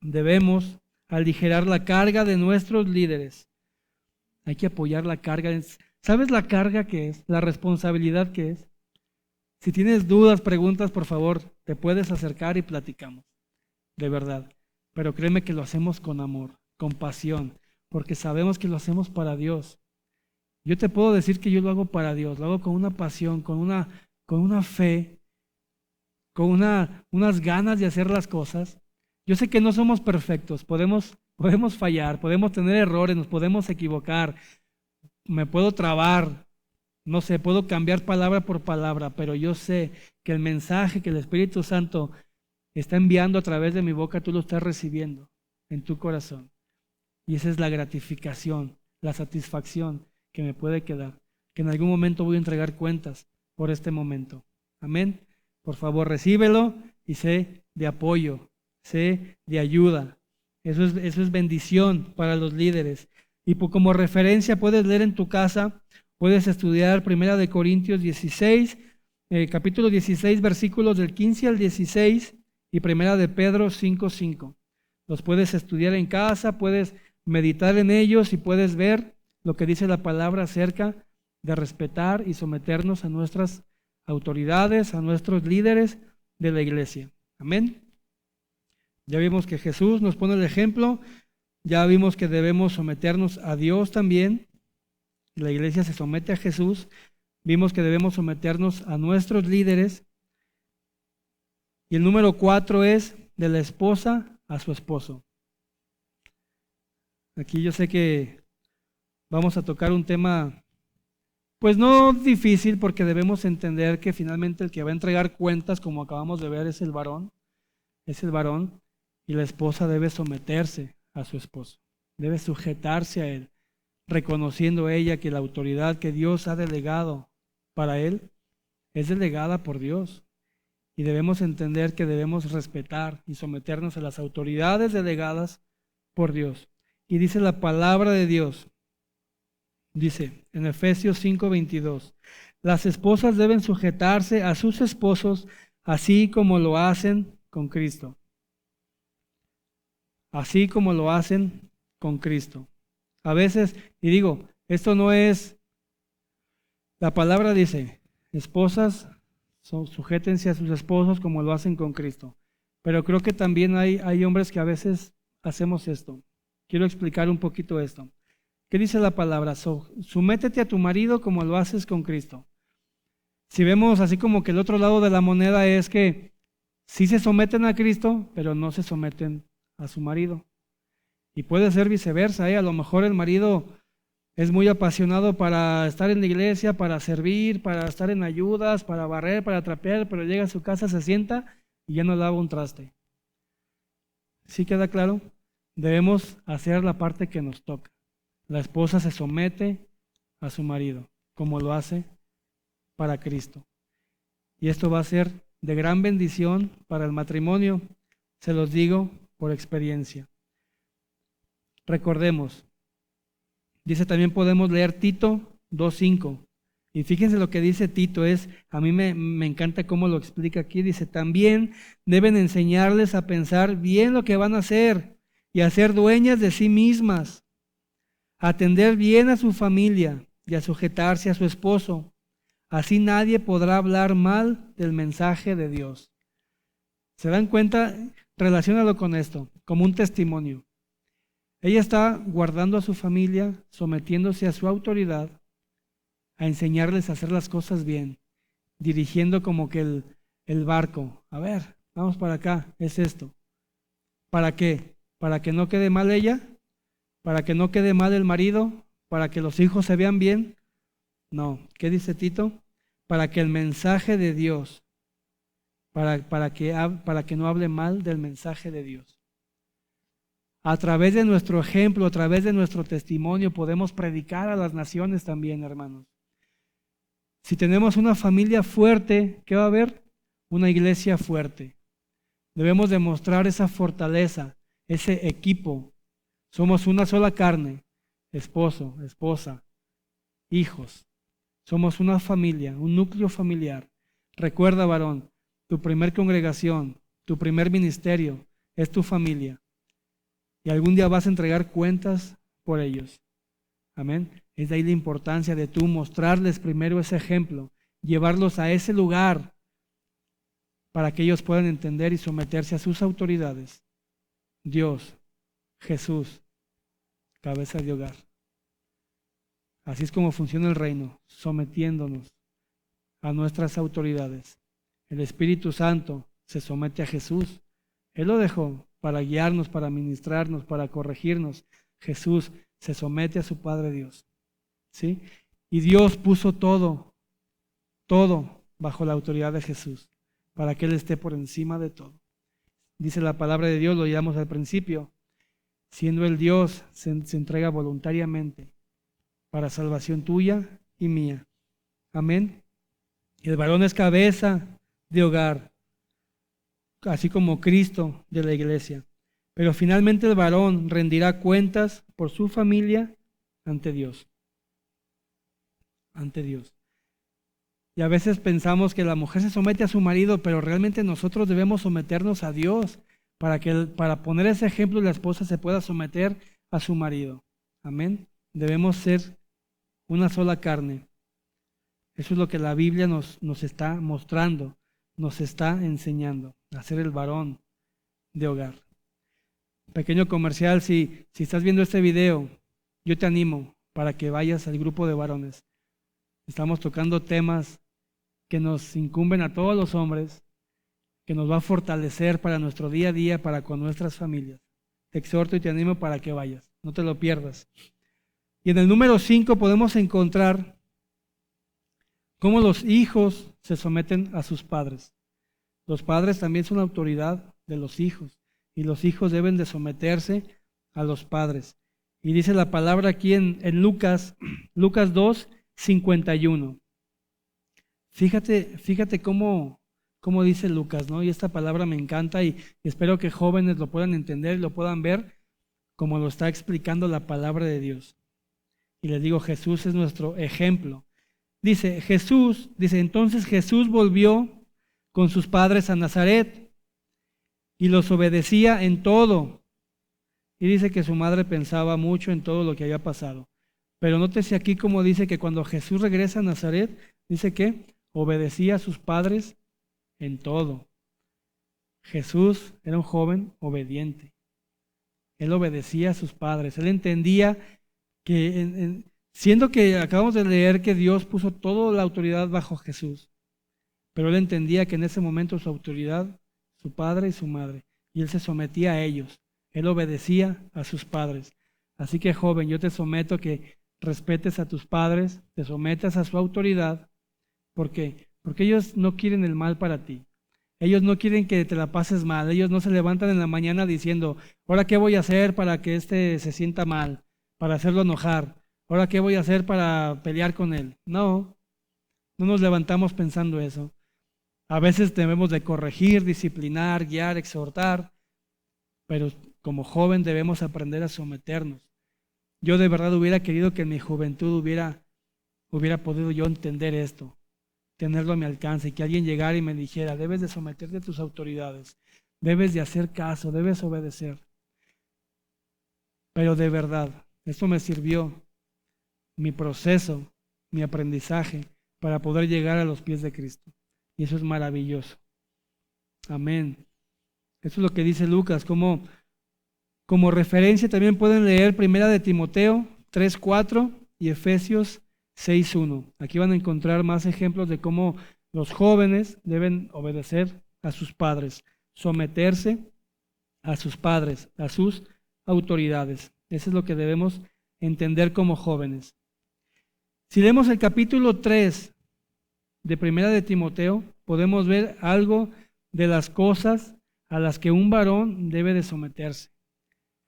Debemos aligerar la carga de nuestros líderes. Hay que apoyar la carga. ¿Sabes la carga que es? La responsabilidad que es. Si tienes dudas, preguntas, por favor, te puedes acercar y platicamos. De verdad. Pero créeme que lo hacemos con amor, con pasión, porque sabemos que lo hacemos para Dios. Yo te puedo decir que yo lo hago para Dios, lo hago con una pasión, con una fe, con unas ganas de hacer las cosas. Yo sé que no somos perfectos, podemos fallar, podemos tener errores, nos podemos equivocar, me puedo trabar, no sé, puedo cambiar palabra por palabra, pero yo sé que el mensaje que el Espíritu Santo está enviando a través de mi boca, tú lo estás recibiendo en tu corazón. Y esa es la gratificación, la satisfacción que me puede quedar, que en algún momento voy a entregar cuentas por este momento. Amén. Por favor, recíbelo y sé de apoyo, sé de ayuda. Eso es bendición para los líderes. Y como referencia puedes leer en tu casa, puedes estudiar 1 Corintios 16, capítulo 16, versículos del 15 al 16 y 1 Pedro 5:5. Los puedes estudiar en casa, puedes meditar en ellos y puedes ver lo que dice la palabra acerca de respetar y someternos a nuestras autoridades, a nuestros líderes de la iglesia. Amén. Ya vimos que Jesús nos pone el ejemplo, ya vimos que debemos someternos a Dios también. La iglesia se somete a Jesús. Vimos que debemos someternos a nuestros líderes. Y el número 4 es de la esposa a su esposo. Aquí yo sé que vamos a tocar un tema, pues no difícil, porque debemos entender que finalmente el que va a entregar cuentas, como acabamos de ver, es el varón, y la esposa debe someterse a su esposo, debe sujetarse a él, reconociendo ella que la autoridad que Dios ha delegado para él es delegada por Dios. Y debemos entender que debemos respetar y someternos a las autoridades delegadas por Dios. Y dice la palabra de Dios, dice en Efesios 5:22, las esposas deben sujetarse a sus esposos así como lo hacen con Cristo. Así como lo hacen con Cristo. A veces, y digo, esto no es, la palabra dice, esposas, sujétense a sus esposos como lo hacen con Cristo. Pero creo que también hay hombres que a veces hacemos esto. Quiero explicar un poquito esto. ¿Qué dice la palabra? Sumétete a tu marido como lo haces con Cristo. Si vemos así como que el otro lado de la moneda es que sí se someten a Cristo, pero no se someten a su marido. Y puede ser viceversa, A lo mejor el marido es muy apasionado para estar en la iglesia, para servir, para estar en ayudas, para barrer, para trapear, pero llega a su casa, se sienta y ya no lava un traste. ¿Sí queda claro? Debemos hacer la parte que nos toca. La esposa se somete a su marido, como lo hace para Cristo. Y esto va a ser de gran bendición para el matrimonio, se los digo por experiencia. Recordemos, dice también podemos leer Tito 2:5. Y fíjense lo que dice Tito, a mí me encanta cómo lo explica aquí. Dice, también deben enseñarles a pensar bien lo que van a hacer y a ser dueñas de sí mismas, a atender bien a su familia y a sujetarse a su esposo. Así nadie podrá hablar mal del mensaje de Dios. ¿Se dan cuenta? Relaciónalo con esto, como un testimonio. Ella está guardando a su familia, sometiéndose a su autoridad, a enseñarles a hacer las cosas bien, dirigiendo como que el barco. A ver, vamos para acá, es esto. ¿Para qué? ¿Para que no quede mal ella? ¿Para que no quede mal el marido? ¿Para que los hijos se vean bien? No. ¿Qué dice Tito? Para que el mensaje de Dios, para que no hable mal del mensaje de Dios. A través de nuestro ejemplo, a través de nuestro testimonio, podemos predicar a las naciones también, hermanos. Si tenemos una familia fuerte, ¿qué va a haber? Una iglesia fuerte. Debemos demostrar esa fortaleza, ese equipo. Somos una sola carne, esposo, esposa, hijos. Somos una familia, un núcleo familiar. Recuerda, varón, tu primer congregación, tu primer ministerio es tu familia. Y algún día vas a entregar cuentas por ellos. Amén. Es de ahí la importancia de tú mostrarles primero ese ejemplo, llevarlos a ese lugar para que ellos puedan entender y someterse a sus autoridades. Dios, Jesús, cabeza de hogar. Así es como funciona el reino, sometiéndonos a nuestras autoridades. El Espíritu Santo se somete a Jesús. Él lo dejó para guiarnos, para ministrarnos, para corregirnos. Jesús se somete a su Padre Dios. ¿Sí? Y Dios puso todo bajo la autoridad de Jesús, para que Él esté por encima de todo. Dice la palabra de Dios, lo llamamos al principio, siendo el Dios, se entrega voluntariamente para salvación tuya y mía. Amén. El varón es cabeza de hogar, así como Cristo de la iglesia. Pero finalmente el varón rendirá cuentas por su familia ante Dios. Ante Dios. Y a veces pensamos que la mujer se somete a su marido, pero realmente nosotros debemos someternos a Dios para poner ese ejemplo y la esposa se pueda someter a su marido. Amén. Debemos ser una sola carne. Eso es lo que la Biblia nos está mostrando, nos está enseñando, a ser el varón de hogar. Pequeño comercial, si estás viendo este video, yo te animo para que vayas al grupo de varones. Estamos tocando temas que nos incumben a todos los hombres, que nos va a fortalecer para nuestro día a día, para con nuestras familias. Te exhorto y te animo para que vayas, no te lo pierdas. Y en el número 5 podemos encontrar cómo los hijos se someten a sus padres. Los padres también son autoridad de los hijos y los hijos deben de someterse a los padres. Y dice la palabra aquí en Lucas 2:51. Fíjate cómo dice Lucas, ¿no? Y esta palabra me encanta y espero que jóvenes lo puedan entender y lo puedan ver como lo está explicando la palabra de Dios. Y les digo, Jesús es nuestro ejemplo. Dice, entonces Jesús volvió con sus padres a Nazaret y los obedecía en todo. Y dice que su madre pensaba mucho en todo lo que había pasado. Pero nótese aquí como dice que cuando Jesús regresa a Nazaret, dice que obedecía a sus padres en todo. Jesús era un joven obediente. Él obedecía a sus padres. Él entendía que, siendo que acabamos de leer que Dios puso toda la autoridad bajo Jesús, pero él entendía que en ese momento su autoridad, su padre y su madre, y él se sometía a ellos. Él obedecía a sus padres. Así que, joven, yo te someto a que respetes a tus padres, te sometas a su autoridad. ¿Por qué? Porque ellos no quieren el mal para ti. Ellos no quieren que te la pases mal. Ellos no se levantan en la mañana diciendo, ¿ahora qué voy a hacer para que se sienta mal? Para hacerlo enojar. ¿Ahora qué voy a hacer para pelear con él? No nos levantamos pensando eso. A veces debemos de corregir, disciplinar, guiar, exhortar, pero como joven debemos aprender a someternos. Yo de verdad hubiera querido que en mi juventud hubiera podido yo entender esto, tenerlo a mi alcance y que alguien llegara y me dijera, debes de someterte a tus autoridades, debes de hacer caso, debes obedecer. Pero de verdad, esto me sirvió, mi proceso, mi aprendizaje, para poder llegar a los pies de Cristo. Y eso es maravilloso. Amén. Eso es lo que dice Lucas. Como referencia también pueden leer 1 de Timoteo 3:4 y Efesios 6:1. Aquí van a encontrar más ejemplos de cómo los jóvenes deben obedecer a sus padres, someterse a sus padres, a sus autoridades. Eso es lo que debemos entender como jóvenes. Si leemos el capítulo 3 de 1 de Timoteo, podemos ver algo de las cosas a las que un varón debe de someterse.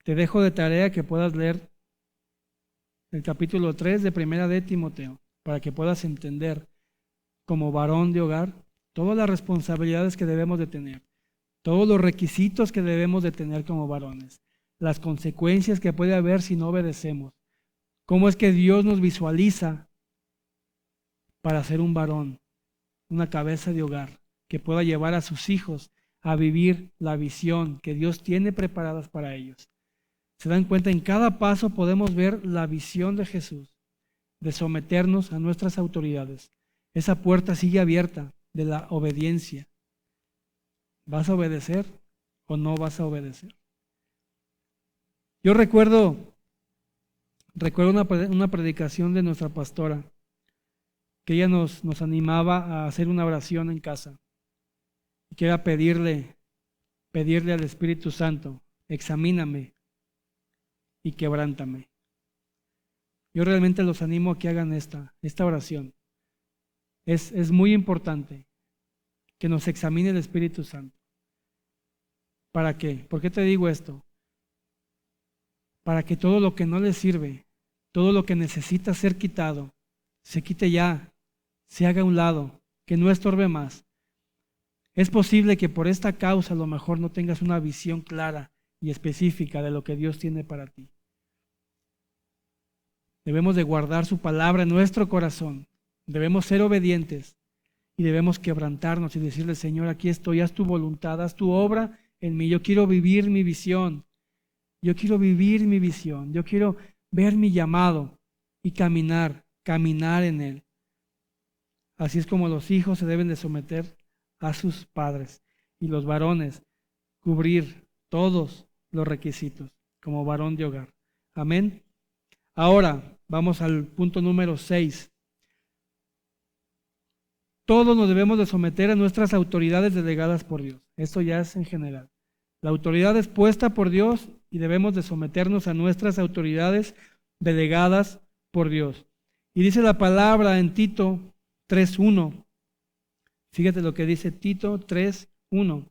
Te dejo de tarea que puedas leer el capítulo 3 de 1 de Timoteo, para que puedas entender como varón de hogar todas las responsabilidades que debemos de tener, todos los requisitos que debemos de tener como varones, las consecuencias que puede haber si no obedecemos, cómo es que Dios nos visualiza para ser un varón, una cabeza de hogar, que pueda llevar a sus hijos a vivir la visión que Dios tiene preparadas para ellos. Se dan cuenta, en cada paso podemos ver la visión de Jesús, de someternos a nuestras autoridades. Esa puerta sigue abierta de la obediencia. ¿Vas a obedecer o no vas a obedecer? Yo recuerdo una predicación de nuestra pastora, que ella nos animaba a hacer una oración en casa, que era pedirle al Espíritu Santo, examíname y quebrántame. Yo realmente los animo a que hagan esta oración. Es muy importante que nos examine el Espíritu Santo. ¿Para qué? ¿Por qué te digo esto? Para que todo lo que no le sirve, todo lo que necesita ser quitado, se quite ya, se haga a un lado, que no estorbe más. Es posible que por esta causa a lo mejor no tengas una visión clara y específica de lo que Dios tiene para ti. Debemos de guardar su palabra en nuestro corazón. Debemos ser obedientes y debemos quebrantarnos y decirle, Señor, aquí estoy, haz tu voluntad, haz tu obra en mí. Yo quiero vivir mi visión. Yo quiero vivir mi visión. Yo quiero ver mi llamado y caminar caminar en él. Así es como los hijos se deben de someter a sus padres y los varones cubrir todos los requisitos como varón de hogar. Amén. Ahora vamos al punto número 6. Todos nos debemos de someter a nuestras autoridades delegadas por Dios. Esto ya es en general. La autoridad es puesta por Dios y debemos de someternos a nuestras autoridades delegadas por Dios. Y dice la palabra en Tito 3:1. Fíjate lo que dice Tito 3:1.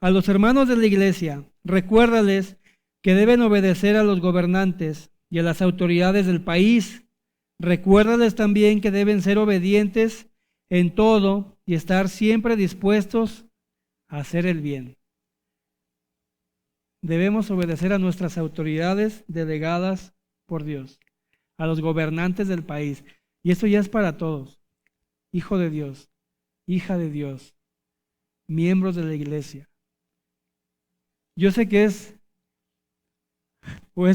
A los hermanos de la iglesia, recuérdales que deben obedecer a los gobernantes y a las autoridades del país. Recuérdales también que deben ser obedientes en todo y estar siempre dispuestos a hacer el bien. Debemos obedecer a nuestras autoridades delegadas por Dios, a los gobernantes del país. Y esto ya es para todos. Hijo de Dios, hija de Dios, miembros de la iglesia. Yo sé que es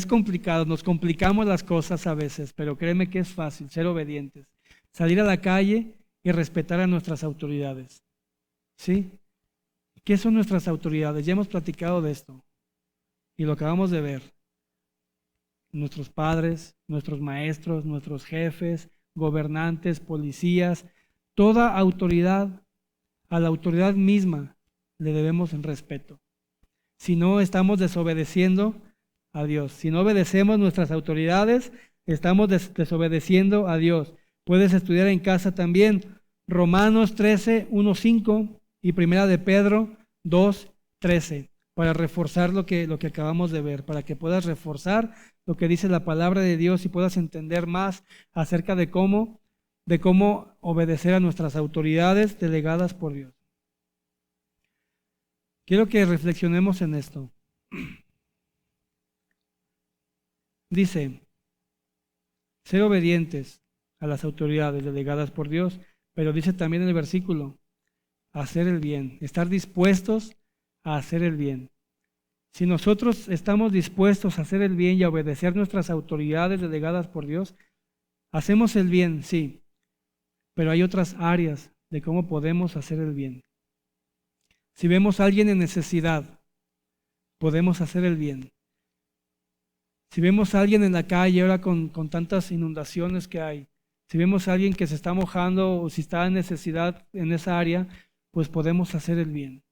complicado, nos complicamos las cosas a veces, pero créeme que es fácil ser obedientes, salir a la calle y respetar a nuestras autoridades. ¿Sí? ¿Qué son nuestras autoridades? Ya hemos platicado de esto y lo acabamos de ver. Nuestros padres, nuestros maestros, nuestros jefes, gobernantes, policías, toda autoridad, a la autoridad misma le debemos en respeto. Si no, estamos desobedeciendo a Dios. Si no obedecemos nuestras autoridades, estamos desobedeciendo a Dios. Puedes estudiar en casa también Romanos 13:1-5 y Primera de Pedro 2:13 para reforzar lo que acabamos de ver, para que puedas reforzar lo que dice la palabra de Dios y puedas entender más acerca de cómo obedecer a nuestras autoridades delegadas por Dios. Quiero que reflexionemos en esto. Dice, ser obedientes a las autoridades delegadas por Dios, pero dice también en el versículo, hacer el bien, estar dispuestos a hacer el bien. Si nosotros estamos dispuestos a hacer el bien y a obedecer nuestras autoridades delegadas por Dios, hacemos el bien, sí, pero hay otras áreas de cómo podemos hacer el bien. Si vemos a alguien en necesidad, podemos hacer el bien. Si vemos a alguien en la calle ahora con tantas inundaciones que hay, si vemos a alguien que se está mojando o si está en necesidad en esa área, pues podemos hacer el bien.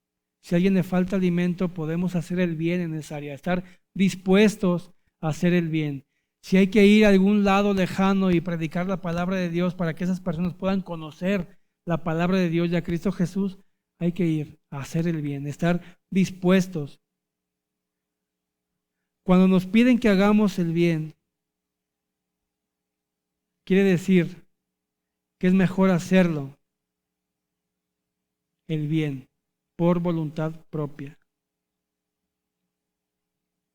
Si a alguien le falta alimento, podemos hacer el bien en esa área, estar dispuestos a hacer el bien. Si hay que ir a algún lado lejano y predicar la palabra de Dios para que esas personas puedan conocer la palabra de Dios y a Cristo Jesús, hay que ir a hacer el bien, estar dispuestos. Cuando nos piden que hagamos el bien, quiere decir que es mejor hacerlo, el bien, por voluntad propia.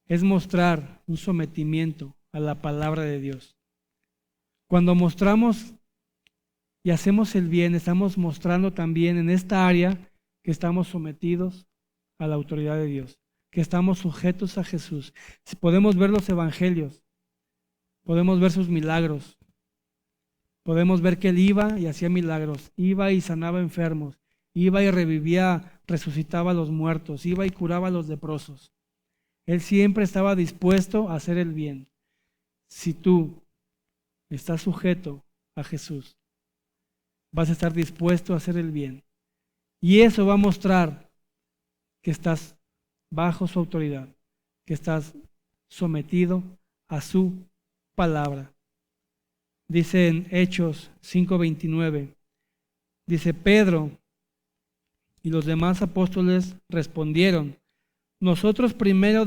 Es mostrar un sometimiento a la palabra de Dios. Cuando mostramos y hacemos el bien, estamos mostrando también en esta área que estamos sometidos a la autoridad de Dios, que estamos sujetos a Jesús. Si podemos ver los evangelios, podemos ver sus milagros, podemos ver que Él iba y hacía milagros, iba y sanaba enfermos, iba y revivía, resucitaba a los muertos, iba y curaba a los leprosos. Él siempre estaba dispuesto a hacer el bien. Si tú estás sujeto a Jesús, vas a estar dispuesto a hacer el bien. Y eso va a mostrar que estás bajo su autoridad, que estás sometido a su palabra. Dice en Hechos 5:29, dice Pedro y los demás apóstoles respondieron, nosotros primero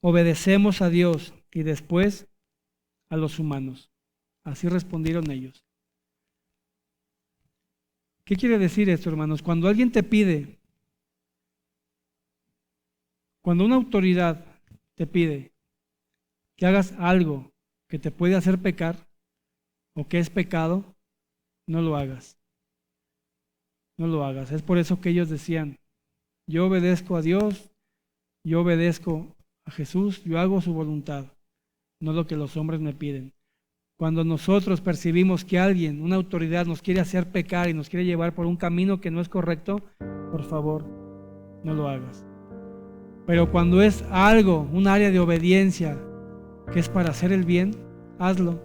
obedecemos a Dios y después a los humanos. Así respondieron ellos. ¿Qué quiere decir esto, hermanos? Cuando alguien te pide, cuando una autoridad te pide que hagas algo que te puede hacer pecar o que es pecado, no lo hagas. No lo hagas. Es por eso que ellos decían, yo obedezco a Dios, yo obedezco a Jesús, yo hago su voluntad, no lo que los hombres me piden. Cuando nosotros percibimos que alguien, una autoridad, nos quiere hacer pecar y nos quiere llevar por un camino que no es correcto, por favor, no lo hagas. Pero cuando es algo, un área de obediencia que es para hacer el bien, hazlo.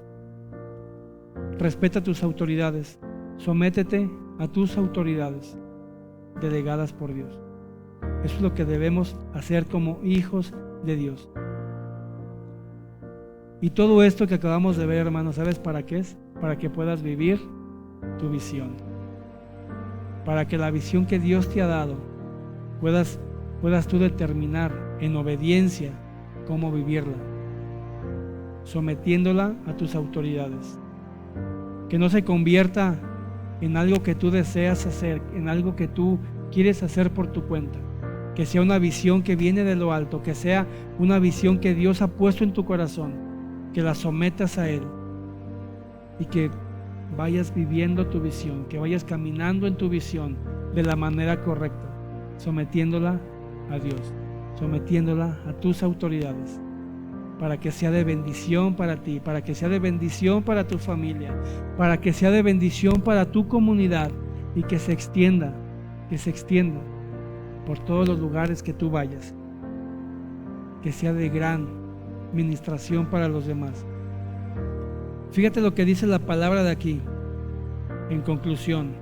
Respeta a tus autoridades. Sométete a tus autoridades delegadas por Dios. Eso es lo que debemos hacer como hijos de Dios. Y todo esto que acabamos de ver, hermanos, ¿sabes para qué es? Para que puedas vivir tu visión. Para que la visión que Dios te ha dado puedas tú determinar en obediencia cómo vivirla, sometiéndola a tus autoridades. Que no se convierta en algo que tú deseas hacer, en algo que tú quieres hacer por tu cuenta. Que sea una visión que viene de lo alto, que sea una visión que Dios ha puesto en tu corazón, que la sometas a Él y que vayas viviendo tu visión, que vayas caminando en tu visión de la manera correcta, sometiéndola a Dios, sometiéndola a tus autoridades, para que sea de bendición para ti, para que sea de bendición para tu familia, para que sea de bendición para tu comunidad y que se extienda por todos los lugares que tú vayas, que sea de gran ministración para los demás. Fíjate lo que dice la palabra de aquí, en conclusión,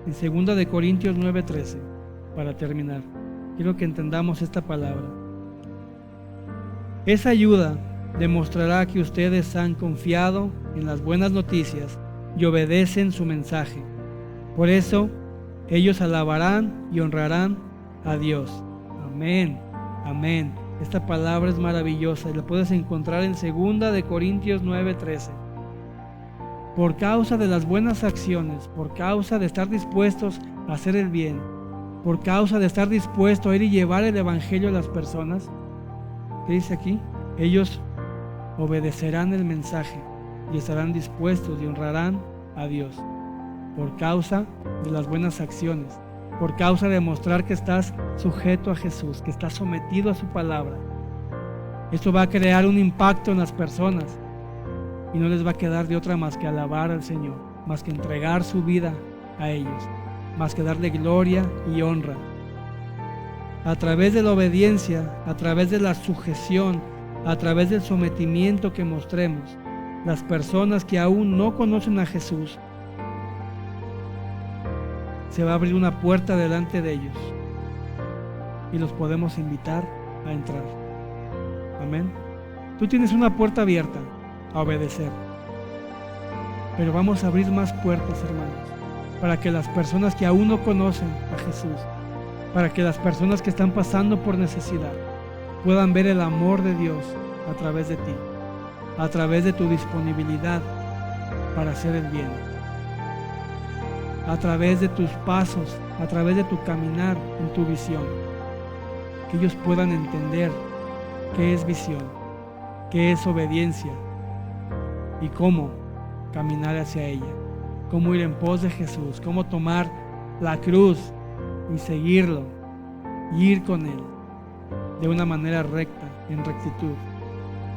en 2 de Corintios 9:13, para terminar. Quiero que entendamos esta palabra. Esa ayuda demostrará que ustedes han confiado en las buenas noticias y obedecen su mensaje. Por eso, ellos alabarán y honrarán a Dios. Amén, amén. Esta palabra es maravillosa y la puedes encontrar en 2 de Corintios 9:13. Por causa de las buenas acciones, por causa de estar dispuestos a hacer el bien, por causa de estar dispuesto a ir y llevar el evangelio a las personas, ¿qué dice aquí? Ellos obedecerán el mensaje y estarán dispuestos y honrarán a Dios por causa de las buenas acciones, por causa de mostrar que estás sujeto a Jesús, que estás sometido a su palabra. Esto va a crear un impacto en las personas y no les va a quedar de otra más que alabar al Señor, más que entregar su vida a ellos, más que darle gloria y honra. A través de la obediencia, a través de la sujeción, a través del sometimiento que mostremos, las personas que aún no conocen a Jesús, se va a abrir una puerta delante de ellos y los podemos invitar a entrar. Amén. Tú tienes una puerta abierta a obedecer, pero vamos a abrir más puertas, hermanos, para que las personas que aún no conocen a Jesús, para que las personas que están pasando por necesidad puedan ver el amor de Dios a través de ti, a través de tu disponibilidad para hacer el bien, a través de tus pasos, a través de tu caminar en tu visión, que ellos puedan entender qué es visión, qué es obediencia y cómo caminar hacia ella, cómo ir en pos de Jesús, cómo tomar la cruz y seguirlo y ir con Él de una manera recta, en rectitud,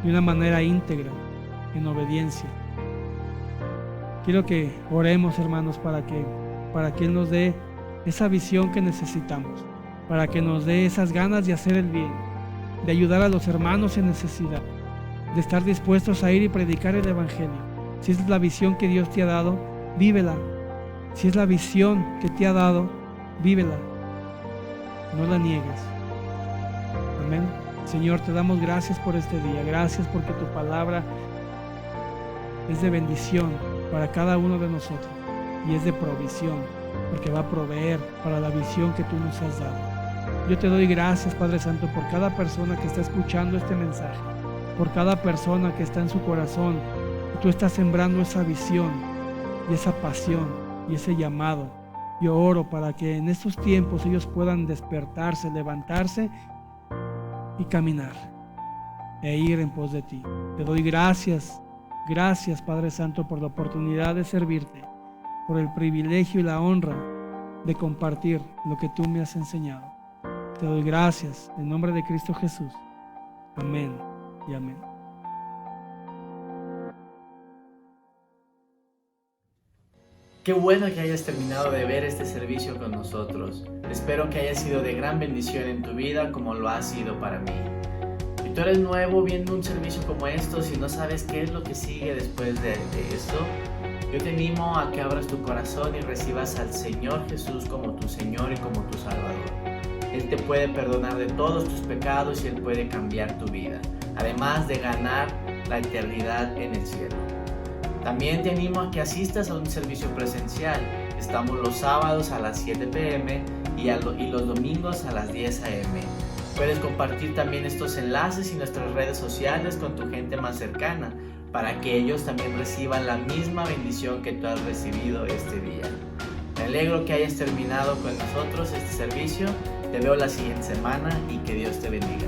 de una manera íntegra, en obediencia. Quiero que oremos, hermanos, para que Él nos dé esa visión que necesitamos, para que nos dé esas ganas de hacer el bien, de ayudar a los hermanos en necesidad, de estar dispuestos a ir y predicar el Evangelio. Si esa es la visión que Dios te ha dado, vívela. Si es la visión que te ha dado, vívela. No la niegues. Amén. Señor, te damos gracias por este día. Gracias porque tu palabra es de bendición para cada uno de nosotros y es de provisión, porque va a proveer para la visión que tú nos has dado. Yo te doy gracias, Padre Santo, por cada persona que está escuchando este mensaje, por cada persona que está en su corazón, y tú estás sembrando esa visión y esa pasión y ese llamado. Yo oro para que en estos tiempos ellos puedan despertarse, levantarse y caminar e ir en pos de ti. Te doy gracias, gracias, Padre Santo, por la oportunidad de servirte, por el privilegio y la honra de compartir lo que tú me has enseñado. Te doy gracias en nombre de Cristo Jesús. Amén y amén. Qué bueno que hayas terminado de ver este servicio con nosotros. Espero que haya sido de gran bendición en tu vida como lo ha sido para mí. Si tú eres nuevo viendo un servicio como estos y no sabes qué es lo que sigue después de esto, yo te animo a que abras tu corazón y recibas al Señor Jesús como tu Señor y como tu Salvador. Él te puede perdonar de todos tus pecados y Él puede cambiar tu vida, además de ganar la eternidad en el cielo. También te animo a que asistas a un servicio presencial. Estamos los sábados a las 7 p.m. y los domingos a las 10 a.m. Puedes compartir también estos enlaces y nuestras redes sociales con tu gente más cercana, para que ellos también reciban la misma bendición que tú has recibido este día. Me alegro que hayas terminado con nosotros este servicio. Te veo la siguiente semana y que Dios te bendiga.